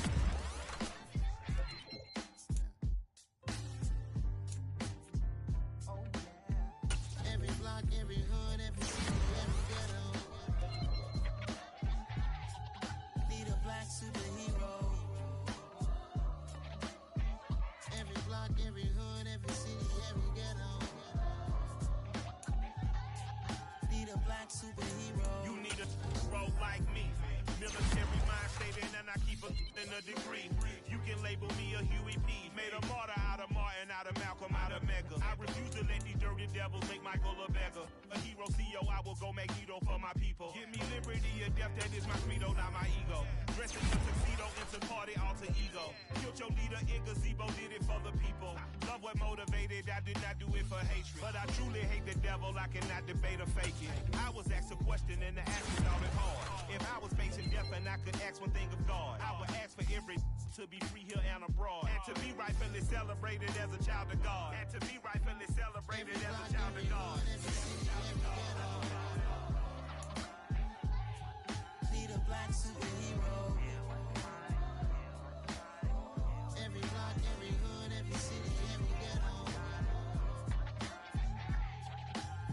Oh yeah. Every block, every hood, every city, every ghetto. Need a black superhero. Every block, every hood, every city, every ghetto. Need a black superhero. You need a hero like me. Military mind stated, and I keep a degree. You can label me a Huey P. Made a martyr out of Martin, out of Malcolm, out of Mega. I refuse to let these dirty devils make Michael a beggar. A hero CEO, I will go Magneto for my people. Give me liberty or death, that is my credo, not my ego. Dressed in a tuxedo, into party, alter ego. Killed your leader in gazebo, did it for the people. Love what motivated, I did not do it for hatred. But I truly hate the devil, I cannot debate or fake it. I was asked a question and the answer thought it hard. If I was facing death and I could ask one thing of God, I would ask for every to be free here and abroad. And to be rightfully celebrated as a child of God. And to be rightfully celebrated as a child of God. Need a black superhero. Every block, every hood, every city, every ghetto.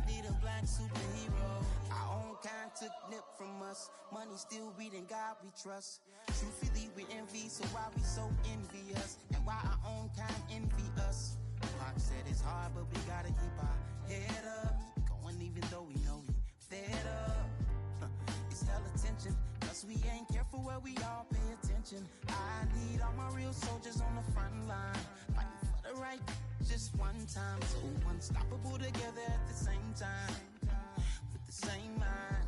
Need a black superhero. Our own kind took nip from us. Money still reading God we trust. Truthfully we envy, so why we so envious? And why our own kind envy us? Pac said it's hard, but we gotta keep our head up. Going even though we know we fed up. It's hell attention, cause we ain't careful where we all pay attention. I need all my real soldiers on the front line, fighting for the right just one time. So unstoppable together at the same time, with the same mind.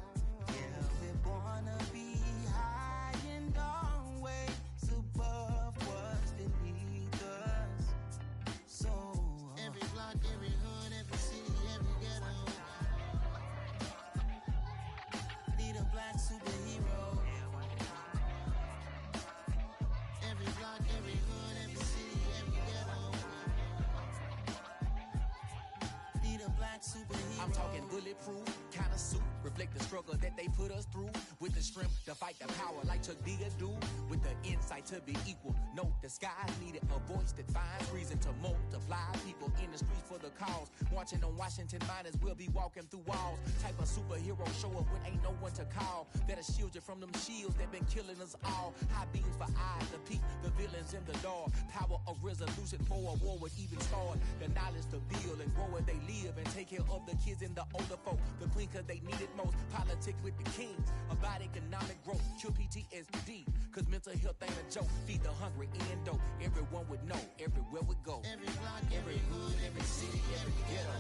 Yeah, we're born to be high and always above what's beneath us. So every block, every hood, every city, every ghetto. Need a black superhero. Every block, every hood, every city, every ghetto. Need a black superhero. I'm talking bulletproof, kind of suit, reflect the struggle that they put us through. With the strength to fight the power like Chuck D do. With the insight to be equal. Note the skies needed a voice that finds reason to multiply. People in the streets for the cause. Marching on Washington miners will be walking through walls. Type of superhero show up when ain't no one to call. That'll shield you from them shields that been killing us all. High beams for eyes to peek the villains in the door. Power of resolution for a war would even start. The knowledge to build and grow where they live and take care of the kids and the older folk. The queen cause they need it most. Politics with the kings. About economic growth. Cure PTSD. Cause mental health ain't a joke. Feed the hungry and dope. Everyone would know. Everywhere we go. Every block, every hood, every city, every ghetto.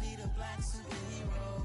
Need a black superhero.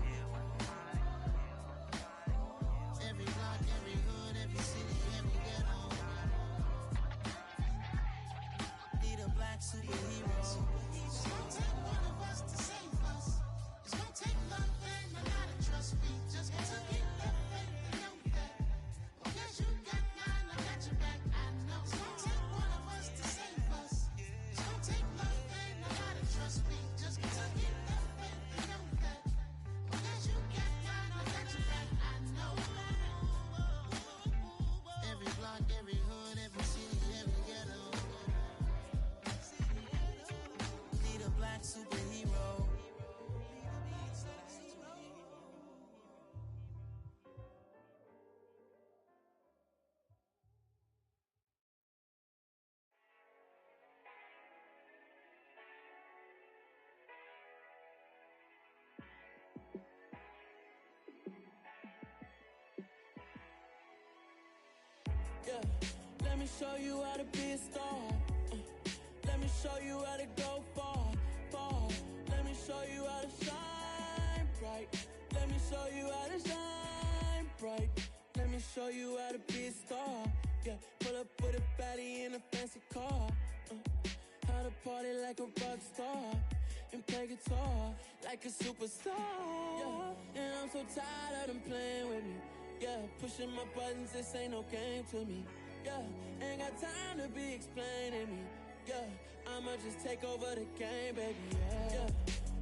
Yeah, let me show you how to be a star. Let me show you how to go far, far. Let me show you how to shine bright. Let me show you how to shine bright. Let me show you how to be a star. Yeah, pull up with a baddie in a fancy car. How to party like a rock star and play guitar like a superstar. Yeah, and I'm so tired of them playing with me. Yeah, pushing my buttons, this ain't no game to me. Yeah, ain't got time to be explaining me. Yeah, I'ma just take over the game, baby. Yeah,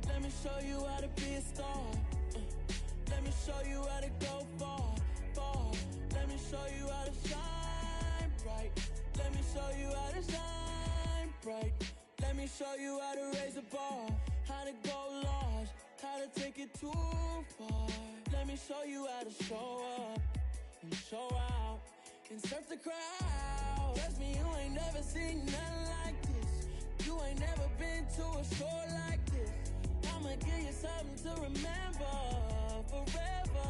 let me show you how to be a star. Let me show you how to go far, far. Let me show you how to shine bright. Let me show you how to shine bright. Let me show you how to raise a bar, how to go large, how to take it too far. Let me show you how to show up and show out and surf the crowd. Trust me, you ain't never seen nothing like this. You ain't never been to a show like this. I'ma give you something to remember forever.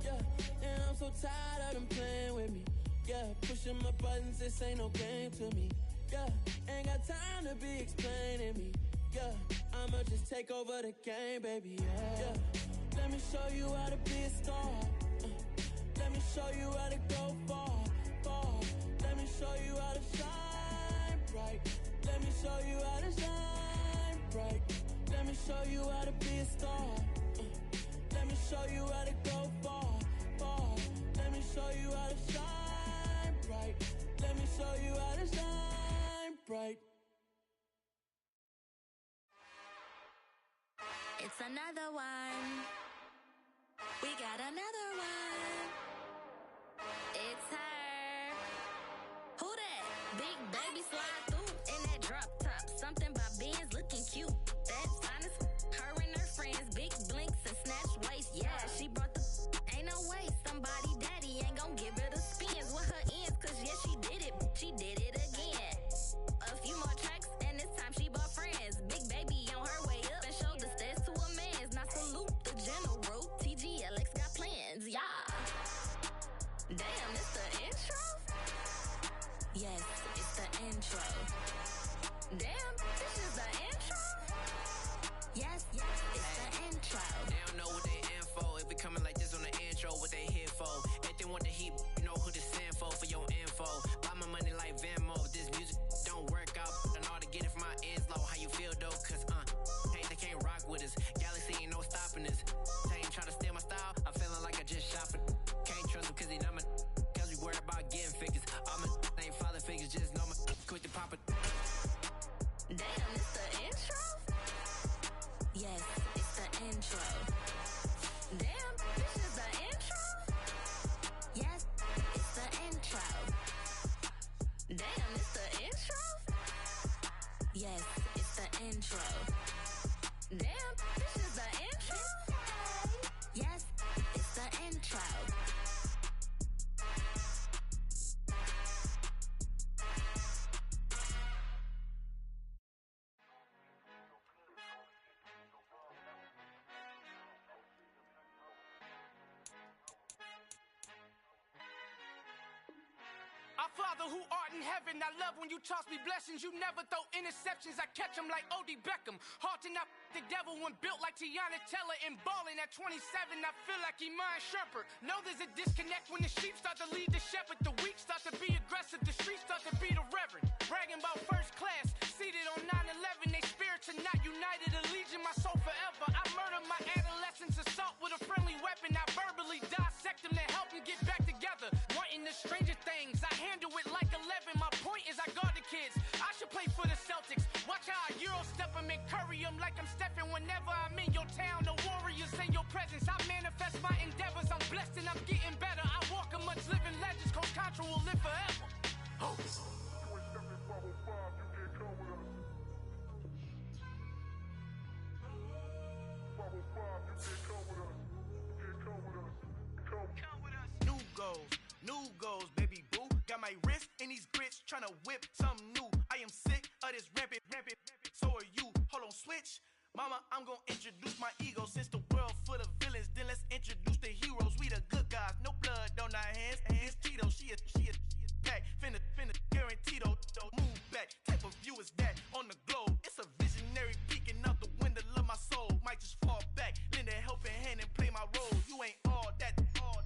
Yeah, and I'm so tired of them playing with me. Yeah, pushing my buttons, this ain't no game to me. Yeah, ain't got time to be explaining me. Yeah, I'ma just take over the game, baby. Yeah, let me show you how to be a star. Let me show you how to go far, far. Let me show you how to shine bright. Let me show you how to shine bright. Let me show you how to be a star. Let me show you how to go far, far. Let me show you how to shine bright. Let me show you how to shine bright. It's another one. We got another one. It's her. Who that? Big baby slide through in that drop top. Something by Benz looking cute. That's honest. Her and her friends, big blinks and snatch waist. Yeah, she brought the. Ain't no way somebody daddy ain't gon' give her the spins with her ends. Cause yeah, she did it. She did it again. A few more tracks and this time she bought friends. Big baby on her way up and showed the stairs to a man's. Now salute the general. TGLX got plans. Yeah. Damn, it's the intro? Yes, it's the intro. Damn, this is the intro? Yes, it's the intro. They don't know what they in for. If we coming like this on the intro, what they here for? If they want the heat, you know who to send for your info. Buy my money like Venmo. If this music don't work out, I know how to get it from my ends low. How you feel though? Cause hey, they can't rock with us. Galaxy ain't no stopping us. They ain't try to steal my style. I'm feeling like I just shot for. Can't trust them cause they know my. Cause we worried about getting figures. All my ain't father figures, just know my. Quick to pop it. Damn, it's the intro? Yes, it's the intro. Damn, this is the intro? Yes, it's the intro. Damn, it's the intro? Yes, it's the intro. Damn, this is the intro? Yes, it's the intro. Our Father who art in heaven, I love when you toss me blessings. You never throw interceptions, I catch them like O.D. Beckham. Halting up the devil when built like Tiana Teller. And balling at 27, I feel like Iman Shumpert. Know there's a disconnect when the sheep start to lead the shepherd. The weak start to be aggressive, the streets start to be the reverend. Bragging about first class, seated on 9/11. They spirits are not united, a legion, my soul forever. I murder my adolescence, assault with a friendly weapon. I verbally dissect them to help them get back together. Wanting the stranger things, I handle it like 11. My point is I guard the kids. I should play for the Celtics. Watch how I Euro step them and curry them like I'm Stephen. Whenever I'm in your town, the Warriors in your presence. I manifest my endeavors. I'm blessed and I'm getting better. I walk amongst living legends. Coach Contra will live forever. Oh. New goals, baby boo. Got my wrist in these grits, tryna whip something new. I am sick of this rampant. So are you. Hold on, switch Mama, I'm gonna introduce my ego. Since the world full of villains, then let's introduce the heroes. We the good guys, no blood on our hands. Hands Tito, she a pack. Finna, guaranteed move back. Type of view is that on the globe? It's a visionary peeking out the window of my soul. Might just fall back, lend a helping hand and play my role. You ain't all that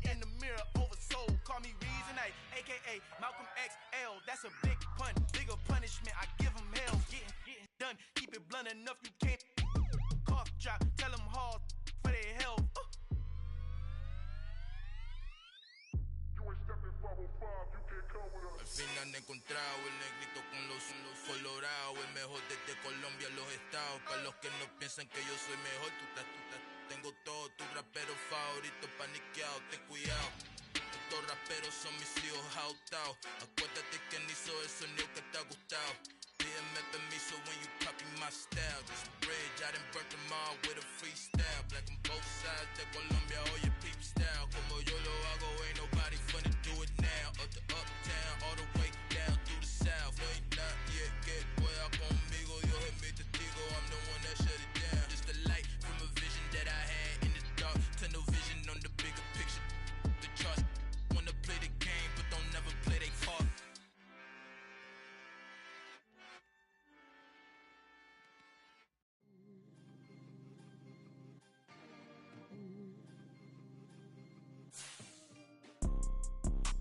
in the mirror oversold. Call me Reason A, aka Malcolm XL. That's a big pun, bigger punishment. I give him hell. Getting done. Keep it blunt enough, you can't cough drop. Tell them hard for their health. Al fin han encontrado el negrito con los colorados, el mejor desde Colombia a los estados. Para los que no piensan que yo soy mejor, tengo todo tu rapero favorito paniqueado, ten cuidado. Estos raperos son mis hijos autados. Acuérdate quién hizo el sonido que te ha gustado. Pídeme permiso when you copy my style. This bridge, I done burnt them all with a freestyle. Black on both sides de Colombia, oye peep style. Como yo lo hago, ain't nobody finna do it now. Up to uptown, all the way down through the south. No hay nadie que pueda conmigo, Dios es mi testigo. I'm the one that shut it down. Just the light from a vision that I had in the dark. Tunnel vision on the bigger picture. The charts wanna play the game, but don't never play their part.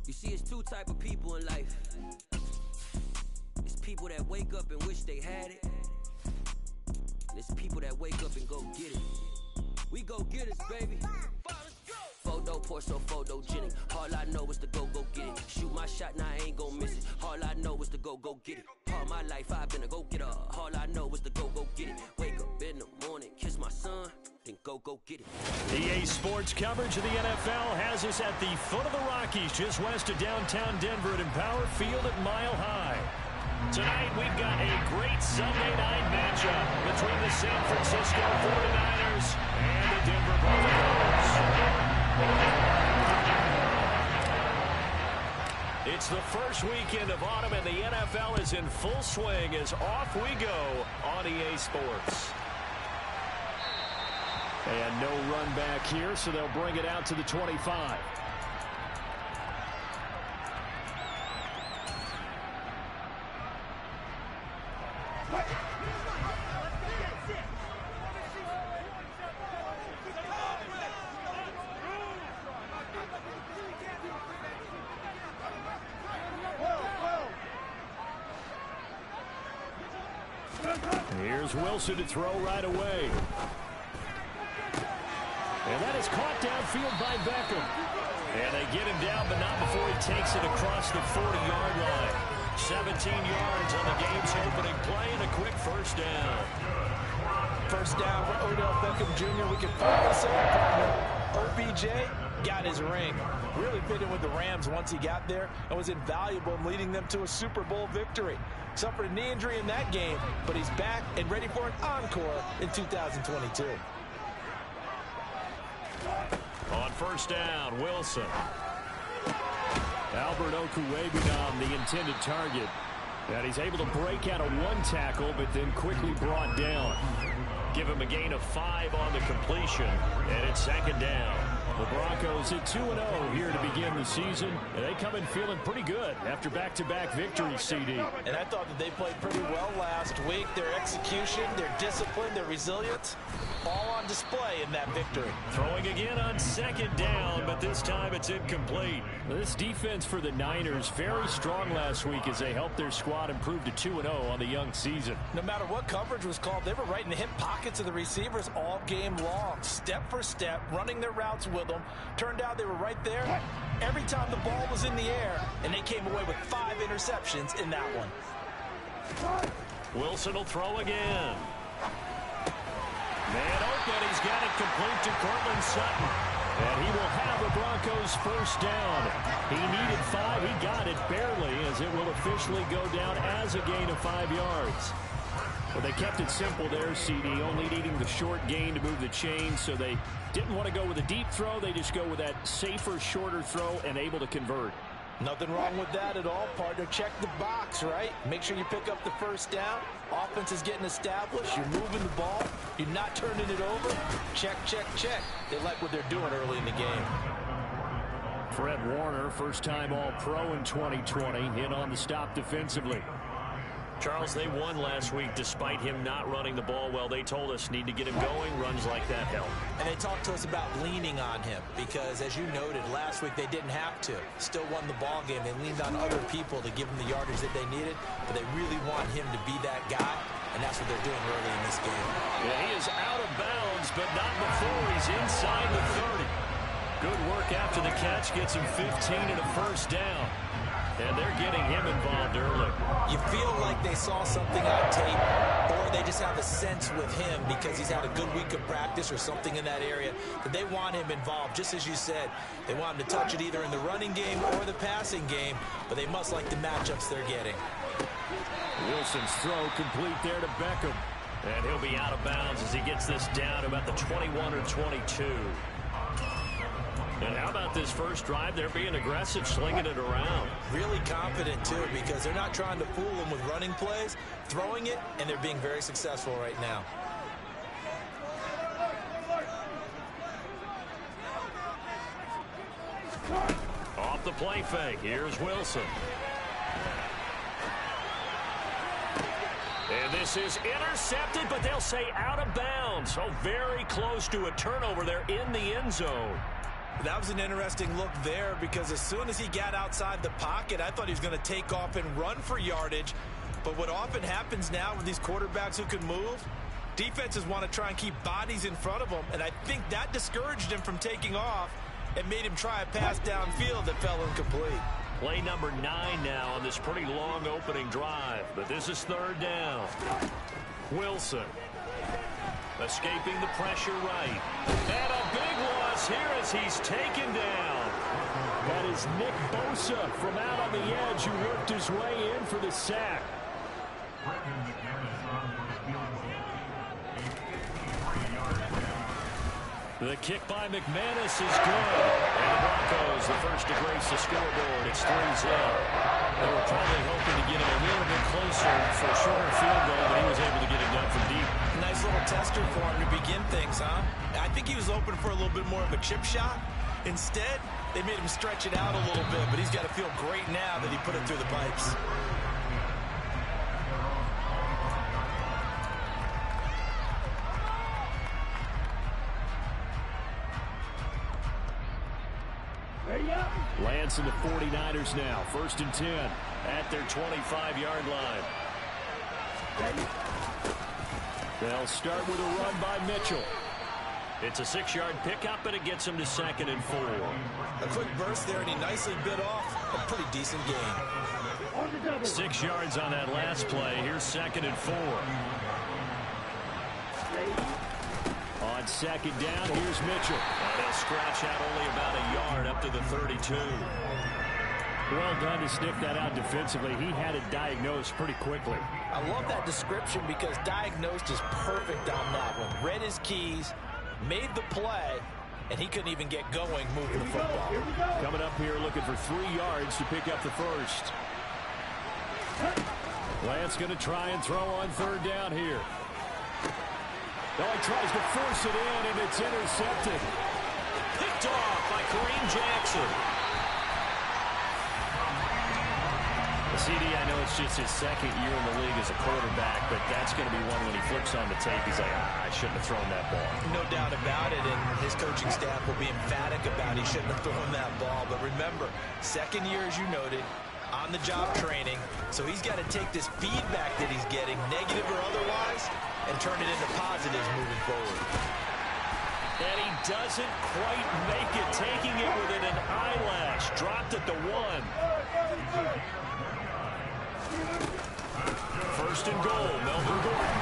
You see, it's two type of people in life. It's people that wake up and wish they had it. And it's people that wake up and go get it. We go get it, baby. Photo, Porsche, photogenic. All I know is to go get it. Shoot my shot, now I ain't gon' miss it. All I know is to go get it. All my life I've been a go-getter. All I know is to go get it. Wake up in the morning, kiss my son, then go get it. EA Sports coverage of the NFL has us at the foot of the Rockies, just west of downtown Denver at Empower Field at Mile High. Tonight we've got a great Sunday night matchup between the San Francisco 49ers and the Denver Broncos. It's the first weekend of autumn and the NFL is in full swing as off we go on EA Sports. And no run back here, so they'll bring it out to the 25. Here's Wilson to throw right away. And that is caught downfield by Beckham. And they get him down, but not before he takes it across the 40-yard line. 17 yards on the game's opening play and a quick first down. First down for Odell Beckham Jr. We can finally say OBJ got his ring. Really fit in with the Rams once he got there and was invaluable in leading them to a Super Bowl victory. Suffered a knee injury in that game, but he's back and ready for an encore in 2022. On first down, Wilson. Albert Okwuegbunam, the intended target. And he's able to break out of one tackle, but then quickly brought down. Give him a gain of 5 on the completion, and it's second down. The Broncos at 2-0 here to begin the season, and they come in feeling pretty good after back-to-back victories, CD. And I thought that they played pretty well last week. Their execution, their discipline, their resilience, all on display in that victory. Throwing again on second down, but this time it's incomplete. This defense for the Niners, very strong last week as they helped their squad improve to 2-0 on the young season. No matter what coverage was called, they were right in the hip pockets of the receivers all game long, step for step, running their routes with them. Turned out they were right there every time the ball was in the air, and they came away with 5 interceptions in that one. Wilson will throw again. Man open, he's got it complete to Cortland Sutton. And he will have the Broncos first down. He needed 5, he got it barely, as it will officially go down as a gain of 5 yards. Well, they kept it simple there, CD, only needing the short gain to move the chain, so they didn't want to go with a deep throw. They just go with that safer, shorter throw and able to convert. Nothing wrong with that at all, partner. Check the box, right? Make sure you pick up the first down. Offense is getting established. You're moving the ball. You're not turning it over. Check, check, check. They like what they're doing early in the game. Fred Warner, first-time All-Pro in 2020, in on the stop defensively. Charles, they won last week despite him not running the ball well. They told us need to get him going. Runs like that help. And they talked to us about leaning on him because, as you noted, last week they didn't have to. Still won the ball game. They leaned on other people to give them the yardage that they needed, but they really want him to be that guy, and that's what they're doing early in this game. Yeah, he is out of bounds, but not before he's inside the 30. Good work after the catch. Gets him 15 and a first down. And they're getting him involved early. You feel like they saw something on tape, or they just have a sense with him because he's had a good week of practice or something in that area that they want him involved. Just as you said, they want him to touch it either in the running game or the passing game, but they must like the matchups they're getting. Wilson's throw complete there to Beckham. And he'll be out of bounds as he gets this down to about the 21 or 22. And how about this first drive? They're being aggressive, slinging it around. Really confident, too, because they're not trying to fool them with running plays, throwing it, and they're being very successful right now. Off the play fake. Here's Wilson. And this is intercepted, but they'll say out of bounds. So very close to a turnover there in the end zone. That was an interesting look there because as soon as he got outside the pocket, I thought he was going to take off and run for yardage. But what often happens now with these quarterbacks who can move, defenses want to try and keep bodies in front of them. And I think that discouraged him from taking off and made him try a pass downfield that fell incomplete. Play number 9 now on this pretty long opening drive. But this is third down. Wilson escaping the pressure right. And a big loss here as he's taken down. That is Nick Bosa from out on the edge who worked his way in for the sack. The kick by McManus is good. And the Broncos, the first to grace the scoreboard. It's 3-0. They were probably hoping to get him a little bit closer for a shorter field goal, but he was able to get it done from deep. Nice little tester for him to begin things, huh? I think he was open for a little bit more of a chip shot. Instead, they made him stretch it out a little bit, but he's got to feel great now that he put it through the pipes. Lance and the 49ers now. 1st and 10 at their 25-yard line. They'll start with a run by Mitchell. It's a 6-yard pickup, and it gets him to 2nd and 4. A quick burst there, and he nicely bit off a pretty decent gain. 6 yards on that last play. Here's 2nd and 4. On 2nd down, here's Mitchell. And they'll scratch out only about a yard up to the 32. Well done to sniff that out defensively. He had it diagnosed pretty quickly. I love that description because diagnosed is perfect on that one. Read his keys, made the play, and he couldn't even get going moving the football. Coming up here looking for 3 yards to pick up the first. Lance going to try and throw on 3rd down here. Oh, he tries to force it in, and it's intercepted. Picked off by Kareem Jackson. CD, I know it's just his 2nd year in the league as a quarterback, but that's going to be one when he flips on the tape. He's like, I shouldn't have thrown that ball. No doubt about it, and his coaching staff will be emphatic about he shouldn't have thrown that ball. But remember, 2nd year, as you noted, on-the-job training, so he's got to take this feedback that he's getting, negative or otherwise, and turn it into positives moving forward. And he doesn't quite make it, taking it within an eyelash. Dropped at the 1. 1st and goal, Melvin Gordon.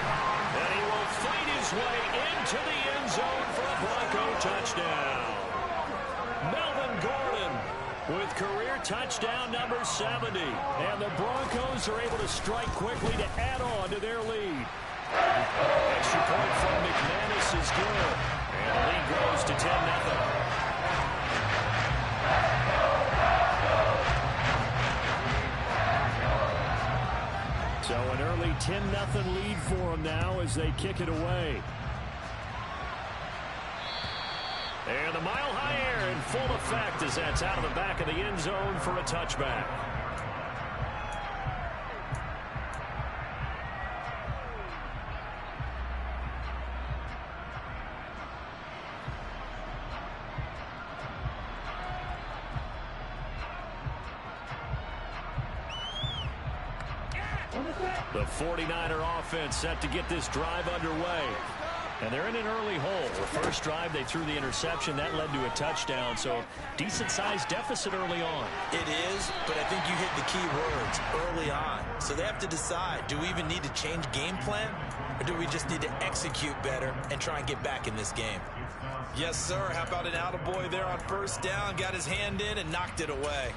And he will fight his way into the end zone for a Bronco touchdown. Melvin Gordon with career touchdown number 70. And the Broncos are able to strike quickly to add on to their lead. Extra point from McManus is good. And the lead grows to 10-0. 10-0 lead for them now as they kick it away. And the mile-high air in full effect as that's out of the back of the end zone for a touchback. The 49er offense set to get this drive underway. And they're in an early hole. The first drive, they threw the interception. That led to a touchdown, so decent-sized deficit early on. It is, but I think you hit the key words, early on. So they have to decide, do we even need to change game plan, or do we just need to execute better and try and get back in this game? Yes, sir. How about an attaboy there on first down, got his hand in and knocked it away.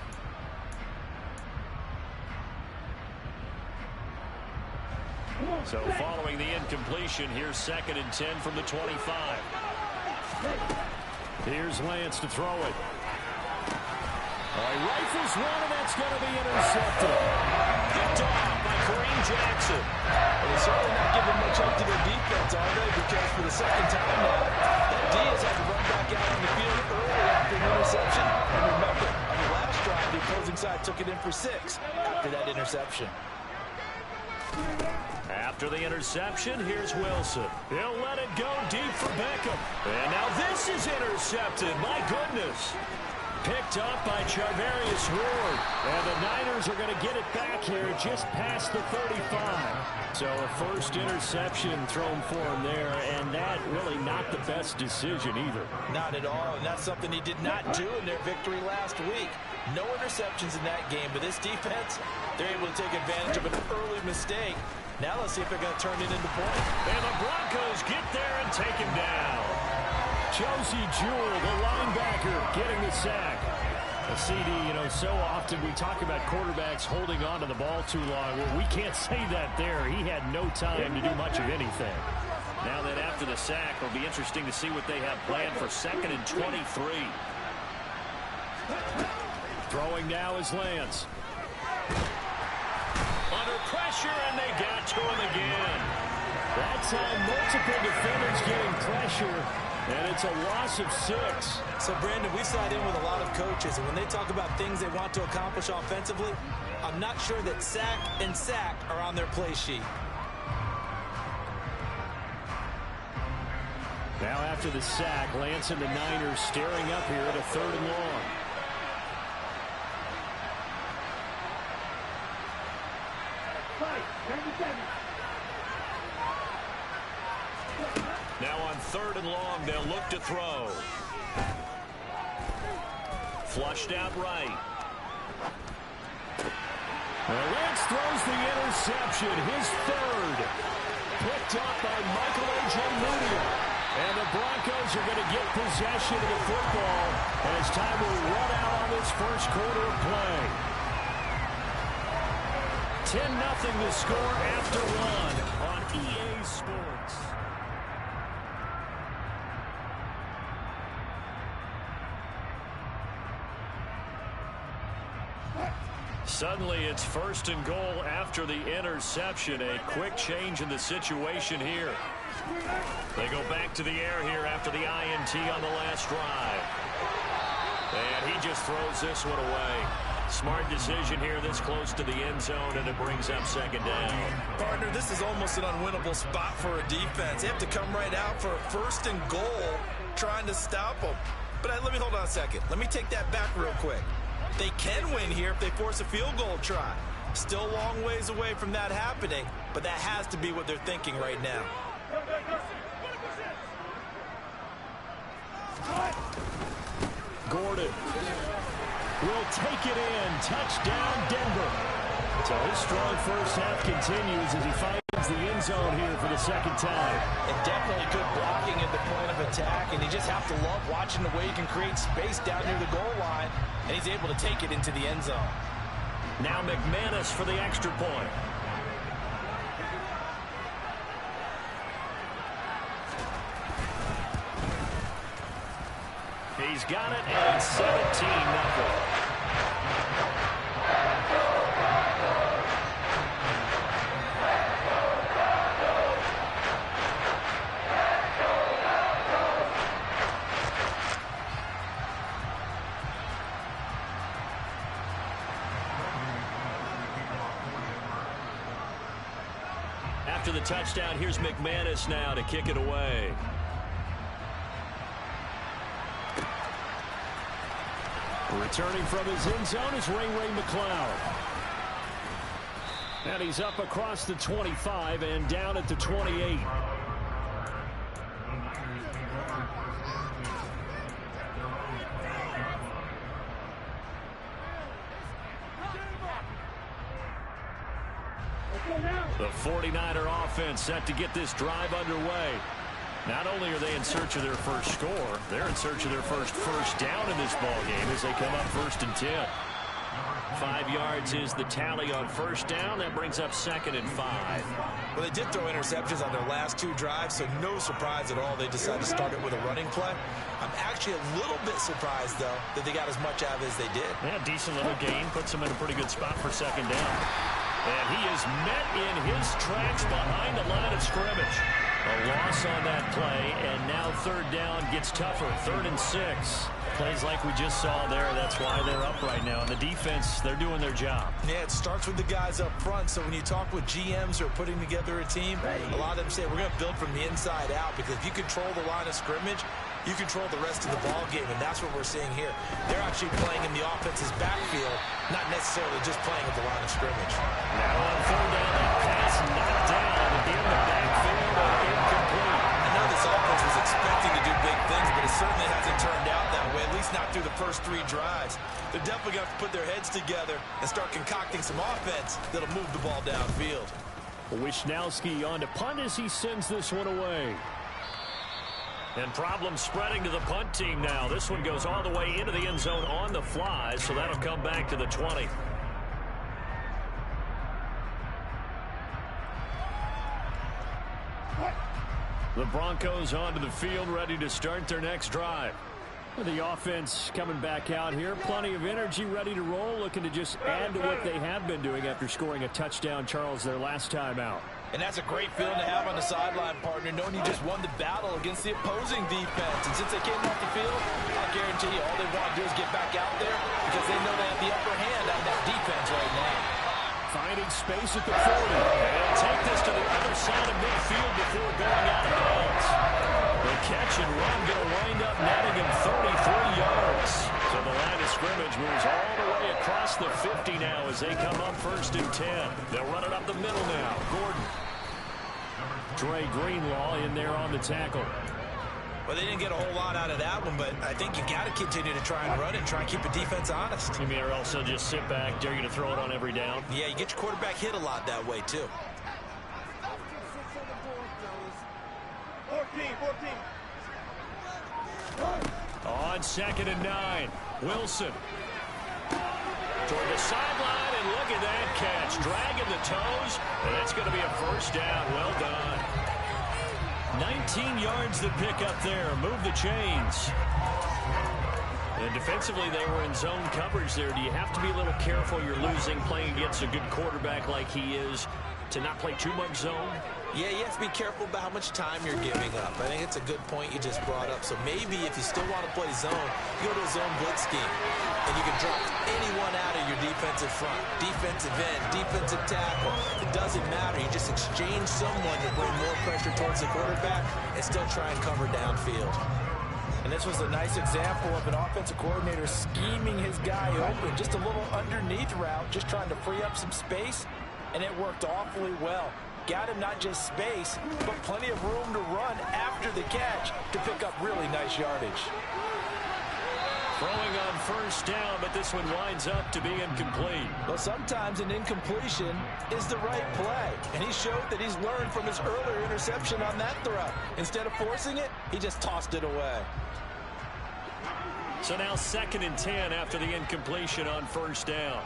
So following the incompletion, here's 2nd and 10 from the 25. Here's Lance to throw it. Rifles one, and that's going to be intercepted. Picked off by Kareem Jackson. Well, they're certainly not giving much up to their defense, are they? Because for the second time now, that D has had to run back out on the field early after an interception. And remember, on the last drive, the opposing side took it in for 6 after that interception. After the interception, here's Wilson. He'll let it go deep for Beckham. And now this is intercepted. My goodness. Picked up by Charvarius Ward. And the Niners are going to get it back here just past the 35. So a first interception thrown for him there, and that really not the best decision either. Not at all, and that's something he did not do in their victory last week. No interceptions in that game, but this defense, they're able to take advantage of an early mistake. Now let's see if they're going to turn it into points. And the Broncos get there and take him down. Josie Jewell, the linebacker, getting the sack. A CD, you know, so often we talk about quarterbacks holding on to the ball too long. Well, we can't say that there. He had no time to do much of anything. Now that after the sack, it'll be interesting to see what they have planned for 2nd and 23. Throwing now is Lance. Under pressure, and they got to him again. That time, multiple defenders getting pressure, and it's a loss of 6. So, Brandon, we sat in with a lot of coaches, and when they talk about things they want to accomplish offensively, I'm not sure that sack and sack are on their play sheet. Now after the sack, Lance and the Niners staring up here at a 3rd and long. Now on 3rd and long, they'll look to throw. Flushed out right. Well, Lance throws the interception, his 3rd. Picked up by Michael A.J. Moody. And the Broncos are going to get possession of the football as time will run out on this first quarter of play. 10-0 the score after 1 on EA Sports. Suddenly it's 1st and goal after the interception. A quick change in the situation here. They go back to the air here after the INT on the last drive. And he just throws this one away. Smart decision here this close to the end zone, and it brings up 2nd down. Partner, this is almost an unwinnable spot for a defense. They have to come right out for a 1st and goal trying to stop them. But let me hold on a second. Let me take that back real quick. They can win here if they force a field goal try. Still a long ways away from that happening, but that has to be what they're thinking right now. Gordon will take it in. Touchdown, Denver. So his strong first half continues as he finds the end zone here for the 2nd time. And definitely good blocking at the point of attack, and you just have to love watching the way he can create space down near the goal line, and he's able to take it into the end zone. Now McManus for the extra point. He's got it, and it's 17-0. after the touchdown. Here's McManus now to kick it away. Returning from his end zone is Ray McCloud. And he's up across the 25 and down at the 28. The 49er offense set to get this drive underway. Not only are they in search of their first score, they're in search of their first down in this ball game as they come up 1st and 10. 5 yards is the tally on first down. That brings up 2nd and 5. Well, they did throw interceptions on their last 2 drives, so no surprise at all they decided to start it with a running play. I'm actually a little bit surprised, though, that they got as much out of it as they did. Yeah, decent little gain. Puts them in a pretty good spot for 2nd down. And he is met in his tracks behind the line of scrimmage. A loss on that play, and now 3rd down gets tougher. 3rd and 6. Plays like we just saw there. That's why they're up right now. And the defense, they're doing their job. Yeah, it starts with the guys up front. So when you talk with GMs who are putting together a team, a lot of them say we're going to build from the inside out, because if you control the line of scrimmage, you control the rest of the ball game, and that's what we're seeing here. They're actually playing in the offense's backfield, not necessarily just playing at the line of scrimmage. Now on 3rd down, that pass knocked down in the backfield and incomplete. I know this offense was expecting to do big things, but it certainly hasn't turned out that way, at least not through the first 3 drives. They're definitely going to have to put their heads together and start concocting some offense that'll move the ball downfield. Wisnowski on to punt as he sends this one away. And problems spreading to the punt team now. This one goes all the way into the end zone on the fly, so that'll come back to the 20. The Broncos onto the field, ready to start their next drive. The offense coming back out here. Plenty of energy, ready to roll, looking to just add to what they have been doing after scoring a touchdown, Charles, their last time out. And that's a great feeling to have on the sideline, partner, knowing you just won the battle against the opposing defense. And since they came off the field, I guarantee you all they want to do is get back out there, because they know they have the upper hand on that defense right now. Finding space at the 40. And take this to the other side of midfield before going out of bounds. The catch and run going to wind up netting him 33 yards. So the line of scrimmage moves all the way across the 50 now as they come up 1st and 10. They'll run it up the middle now. Gordon. Dre Greenlaw in there on the tackle. Well, they didn't get a whole lot out of that one, but I think you got to continue to try and run it and try and keep the defense honest. You mean, or also just sit back, dare you to throw it on every down? Yeah, you get your quarterback hit a lot that way, too. 14. On 2nd and 9, Wilson. Toward the sideline, and look at that catch. Dragging the toes, and that's going to be a 1st down. Well done. 19 yards to pick up there. Move the chains. And defensively, they were in zone coverage there. Do you have to be a little careful? You're losing, playing against a good quarterback like he is, to not play too much zone? Yeah, you have to be careful about how much time you're giving up. I think it's a good point you just brought up. So maybe if you still want to play zone, you go to a zone blitz scheme. And you can drop anyone out of your defensive front. Defensive end, defensive tackle. It doesn't matter. You just exchange someone to bring more pressure towards the quarterback and still try and cover downfield. And this was a nice example of an offensive coordinator scheming his guy open. Just a little underneath route, just trying to free up some space. And it worked awfully well. Got him not just space, but plenty of room to run after the catch to pick up really nice yardage. Throwing on 1st down, but this one winds up to be incomplete. Well, sometimes an incompletion is the right play. And he showed that he's learned from his earlier interception on that throw. Instead of forcing it, he just tossed it away. So now 2nd and 10 after the incompletion on 1st down.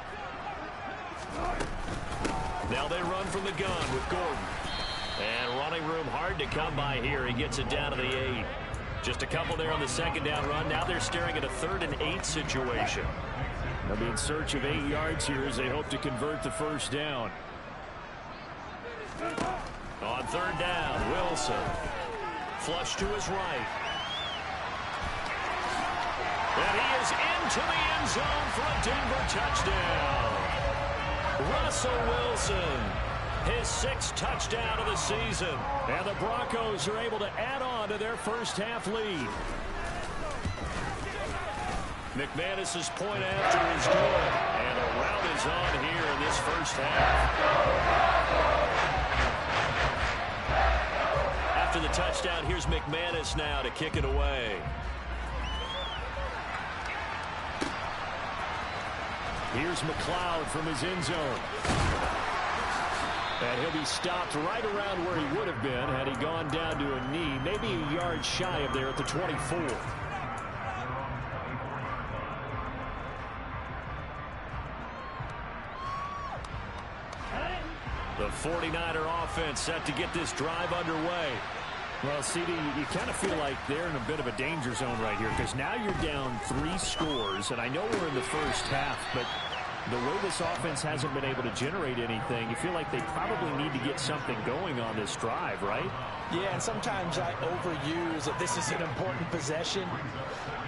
Now they run from the gun with Gordon. And running room hard to come by here. He gets it down to the 8. Just a couple there on the 2nd down run. Now they're staring at a 3rd and 8 situation. They'll be in search of 8 yards here as they hope to convert the 1st down. On 3rd down, Wilson. Flush to his right. And he is into the end zone for a Denver touchdown. Russell Wilson His 6th touchdown of the season. And the Broncos are able to add on to their first half lead. McManus's point after is good. And a rout is on here in this first half. After the touchdown, here's McManus now to kick it away. Here's McLeod from his end zone. And he'll be stopped right around where he would have been had he gone down to a knee, maybe a yard shy of there at the 24. The 49er offense set to get this drive underway. Well, CD, you kind of feel like they're in a bit of a danger zone right here because now you're down 3 scores, and I know we're in the first half, but the way this offense hasn't been able to generate anything, you feel like they probably need to get something going on this drive, right? Yeah, and sometimes I overuse that this is an important possession,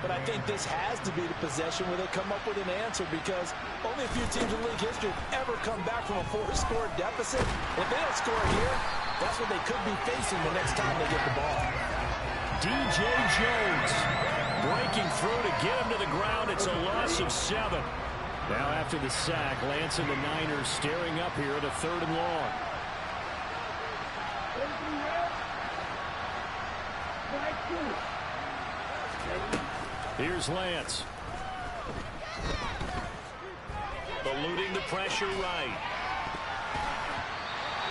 but I think this has to be the possession where they come up with an answer because only a few teams in league history have ever come back from a 4-score deficit. If they don't score here, that's what they could be facing the next time they get the ball. DJ Jones breaking through to get him to the ground. It's a loss of 7. Now after the sack, Lance and the Niners staring up here at a 3rd and long. Here's Lance. Eluding the pressure right.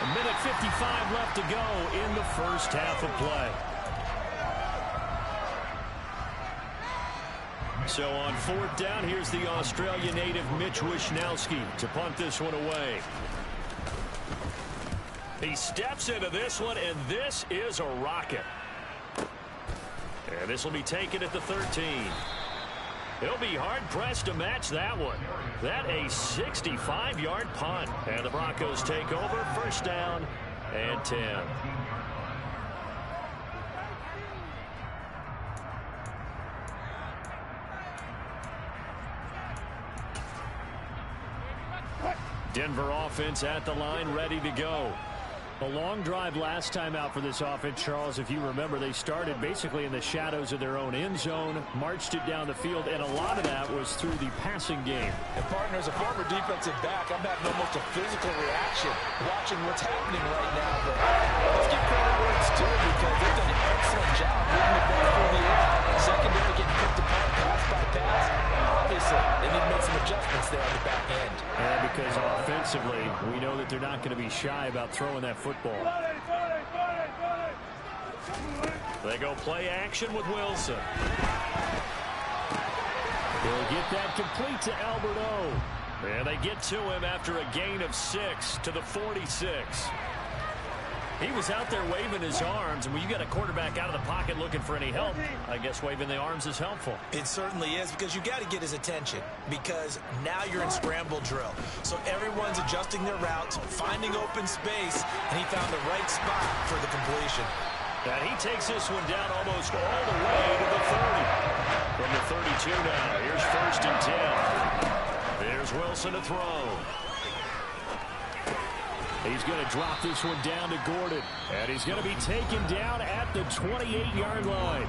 A minute 55 left to go in the first half of play. So on 4th down, here's the Australia native Mitch Wishnowsky to punt this one away. He steps into this one, and this is a rocket. And this will be taken at the 13. He'll be hard-pressed to match that one. That a 65-yard punt. And the Broncos take over, 1st down and 10. Denver offense at the line, ready to go. A long drive last time out for this offense, Charles. If you remember, they started basically in the shadows of their own end zone, marched it down the field, and a lot of that was through the passing game. And partner, as a former defensive back, I'm having almost a physical reaction watching what's happening right now. But let's give credit where it's due because they've done an excellent job moving the ball through the air. Secondary getting picked apart, pass by pass. Obviously, they need to make some adjustments there on the back end. And because offensively, we know that they're not going to be shy about throwing that football. They go play action with Wilson. He'll get that complete to Albert O. And they get to him after a gain of 6 to the 46. He was out there waving his arms, and when you got a quarterback out of the pocket looking for any help, I guess waving the arms is helpful. It certainly is, because you got to get his attention, because now you're in scramble drill. So everyone's adjusting their routes, finding open space, and he found the right spot for the completion. And he takes this one down almost all the way to the 30. From the 32 now, here's 1st and 10. There's Wilson to throw. He's going to drop this one down to Gordon. And he's going to be taken down at the 28-yard line.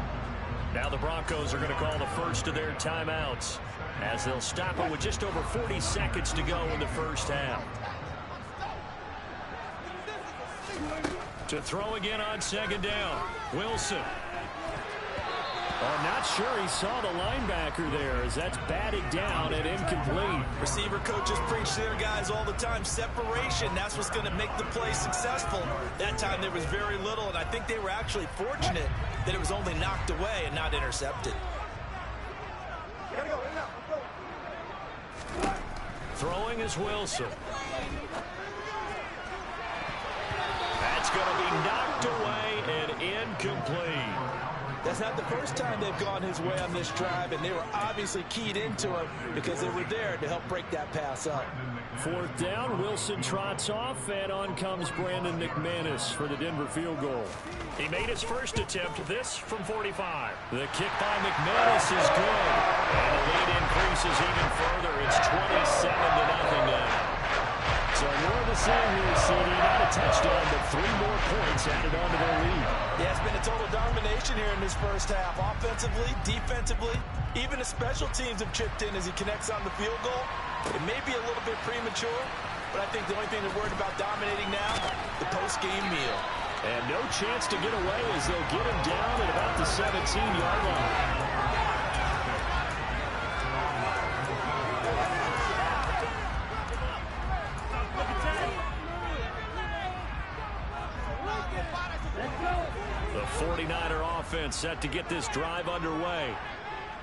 Now the Broncos are going to call the first of their timeouts as they'll stop it with just over 40 seconds to go in the first half. To throw again on 2nd down. Wilson. I'm not sure he saw the linebacker there as that's batted down and incomplete. Receiver coaches preach to their guys all the time. Separation, that's what's going to make the play successful. That time there was very little, and I think they were actually fortunate that it was only knocked away and not intercepted. Throwing is Wilson. That's going to be knocked away and incomplete. That's not the first time they've gone his way on this drive, and they were obviously keyed into him because they were there to help break that pass up. 4th down, Wilson trots off, and on comes Brandon McManus for the Denver field goal. He made his first attempt, this from 45. The kick by McManus is good, and the lead increases even further. It's 27-0 now. So more of the same here, CD. Not a touchdown, but 3 more points added on to their lead. Yeah, it's been a total domination here in this first half. Offensively, defensively, even the special teams have chipped in as he connects on the field goal. It may be a little bit premature, but I think the only thing they're worried about dominating now, the post-game meal. And no chance to get away as they'll get him down at about the 17-yard line. The 49er offense set to get this drive underway.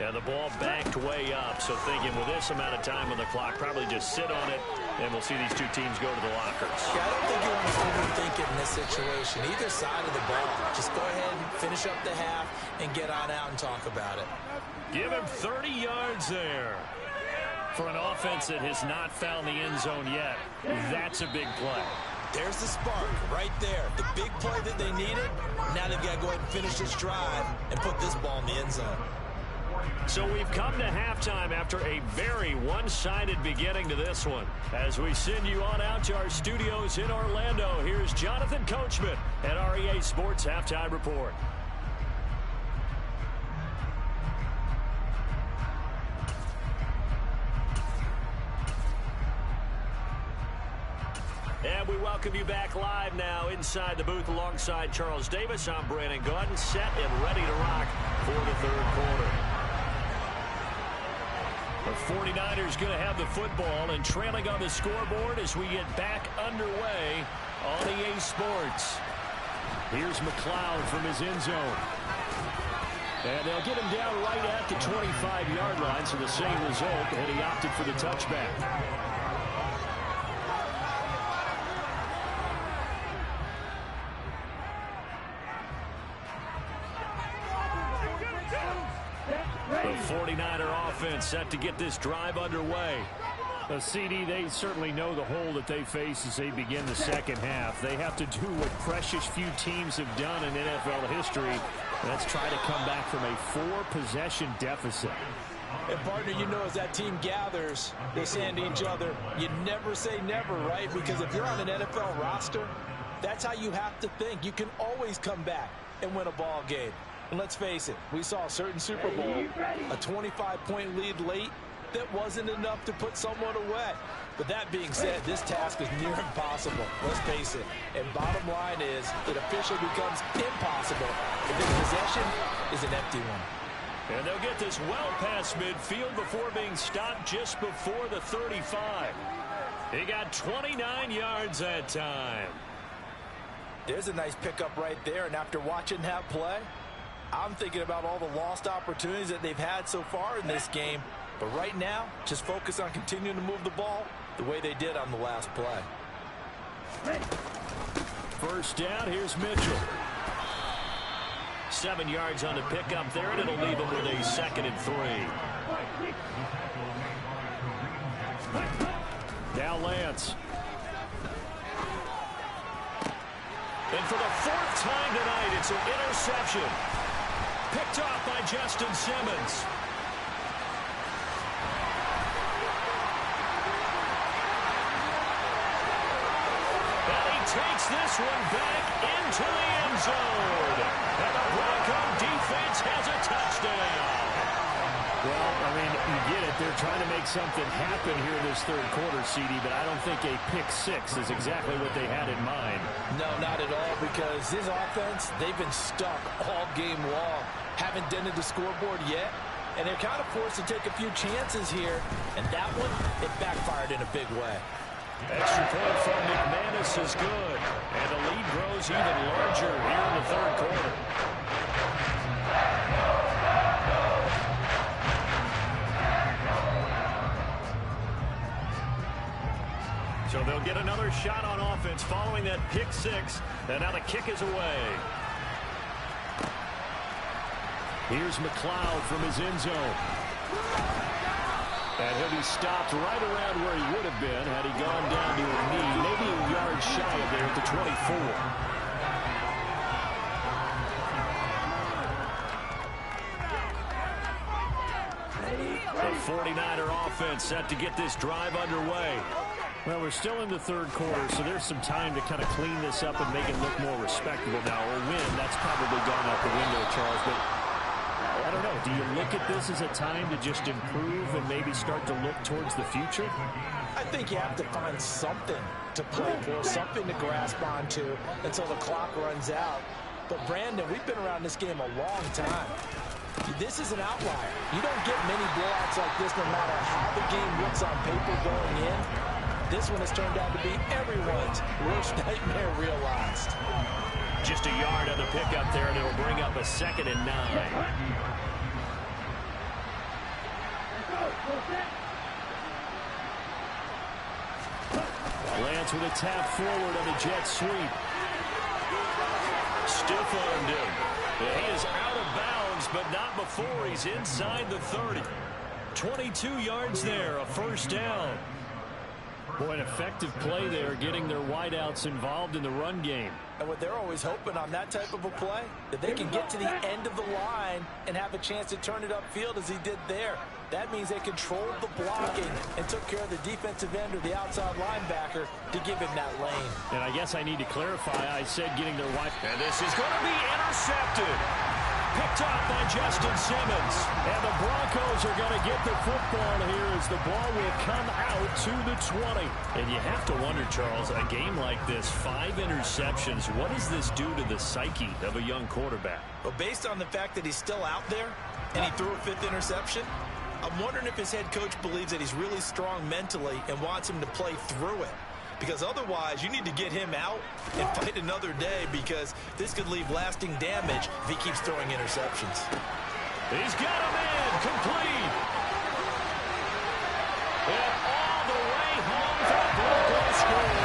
And the ball backed way up, so thinking with this amount of time on the clock, probably just sit on it, and we'll see these two teams go to the lockers. Yeah, I don't think you want to overthink it in this situation. Either side of the ball. Just go ahead and finish up the half and get on out and talk about it. Give him 30 yards there. For an offense that has not found the end zone yet, that's a big play. There's the spark right there. The big play that they needed. Now they've got to go ahead and finish this drive and put this ball in the end zone. So we've come to halftime after a very one-sided beginning to this one. As we send you on out to our studios in Orlando, here's Jonathan Coachman at REA Sports Halftime Report. And we welcome you back live now inside the booth alongside Charles Davis. I'm Brandon Gaudin, set and ready to rock for the third quarter. The 49ers going to have the football and trailing on the scoreboard as we get back underway on EA Sports. Here's McLeod from his end zone. And they'll get him down right at the 25-yard line, so the same result, and he opted for the touchback. The 49er offense set to get this drive underway. CD, they certainly know the hole that they face as they begin the second half. They have to do what precious few teams have done in NFL history, and that's try to come back from a 4-possession deficit. And, partner, you know, as that team gathers, they're saying to each other, you never say never, right? Because if you're on an NFL roster, that's how you have to think. You can always come back and win a ball game. And let's face it, we saw a certain Super Bowl, a 25-point lead late that wasn't enough to put someone away. But that being said, this task is near impossible. Let's face it. And bottom line is, it officially becomes impossible if this possession is an empty one. And they'll get this well past midfield before being stopped just before the 35. He got 29 yards that time. There's a nice pickup right there, and after watching that play, I'm thinking about all the lost opportunities that they've had so far in this game. But right now, just focus on continuing to move the ball the way they did on the last play. First down, here's Mitchell. 7 yards on the pickup there, and it'll leave him with a 2nd and 3. Now Lance. And for the 4th time tonight, it's an interception. Picked off by Justin Simmons. And he takes this one back into the end zone. And the Bronco defense has a touchdown. Well, I mean, you get it. They're trying to make something happen here in this third quarter, CD, but I don't think a pick 6 is exactly what they had in mind. No, not at all, because this offense, they've been stuck all game long. Haven't dented the scoreboard yet, and they're kind of forced to take a few chances here, and that one, it backfired in a big way. Extra point from McManus is good, and the lead grows even larger here in the third quarter. So they'll get another shot on offense following that pick 6, and now the kick is away. Here's McLeod from his end zone. And he'll be stopped right around where he would have been had he gone down to a knee, maybe a yard shy of there at the 24. The 49er offense set to get this drive underway. Well, we're still in the third quarter, so there's some time to kind of clean this up and make it look more respectable now. A win, that's probably gone out the window, Charles. But I don't know. Do you look at this as a time to just improve and maybe start to look towards the future? I think you have to find something to play for, something to grasp onto until the clock runs out. But, Brandon, we've been around this game a long time. This is an outlier. You don't get many blowouts like this no matter how the game looks on paper going in. This one has turned out to be everyone's worst nightmare realized. Just a yard on the pickup there, and it'll bring up a 2nd and 9. Lance with a tap forward on the jet sweep. Stiff-armed him. He is out of bounds, but not before he's inside the 30. 22 yards there, a first down. Boy, an effective play there, getting their wideouts involved in the run game. And what they're always hoping on that type of a play, that they can get to the end of the line and have a chance to turn it upfield as he did there. That means they controlled the blocking and took care of the defensive end or the outside linebacker to give him that lane. And I guess I need to clarify, I said getting their wide. And this is going to be intercepted. Picked up by Justin Simmons. And the Broncos are going to get the football here as the ball will come out to the 20. And you have to wonder, Charles, a game like this, 5 interceptions, what does this do to the psyche of a young quarterback? Well, based on the fact that he's still out there and he threw a 5th interception, I'm wondering if his head coach believes that he's really strong mentally and wants him to play through it. Because otherwise, you need to get him out and fight another day, because this could leave lasting damage if he keeps throwing interceptions. He's got him in, complete. And all the way home for the Broncos score.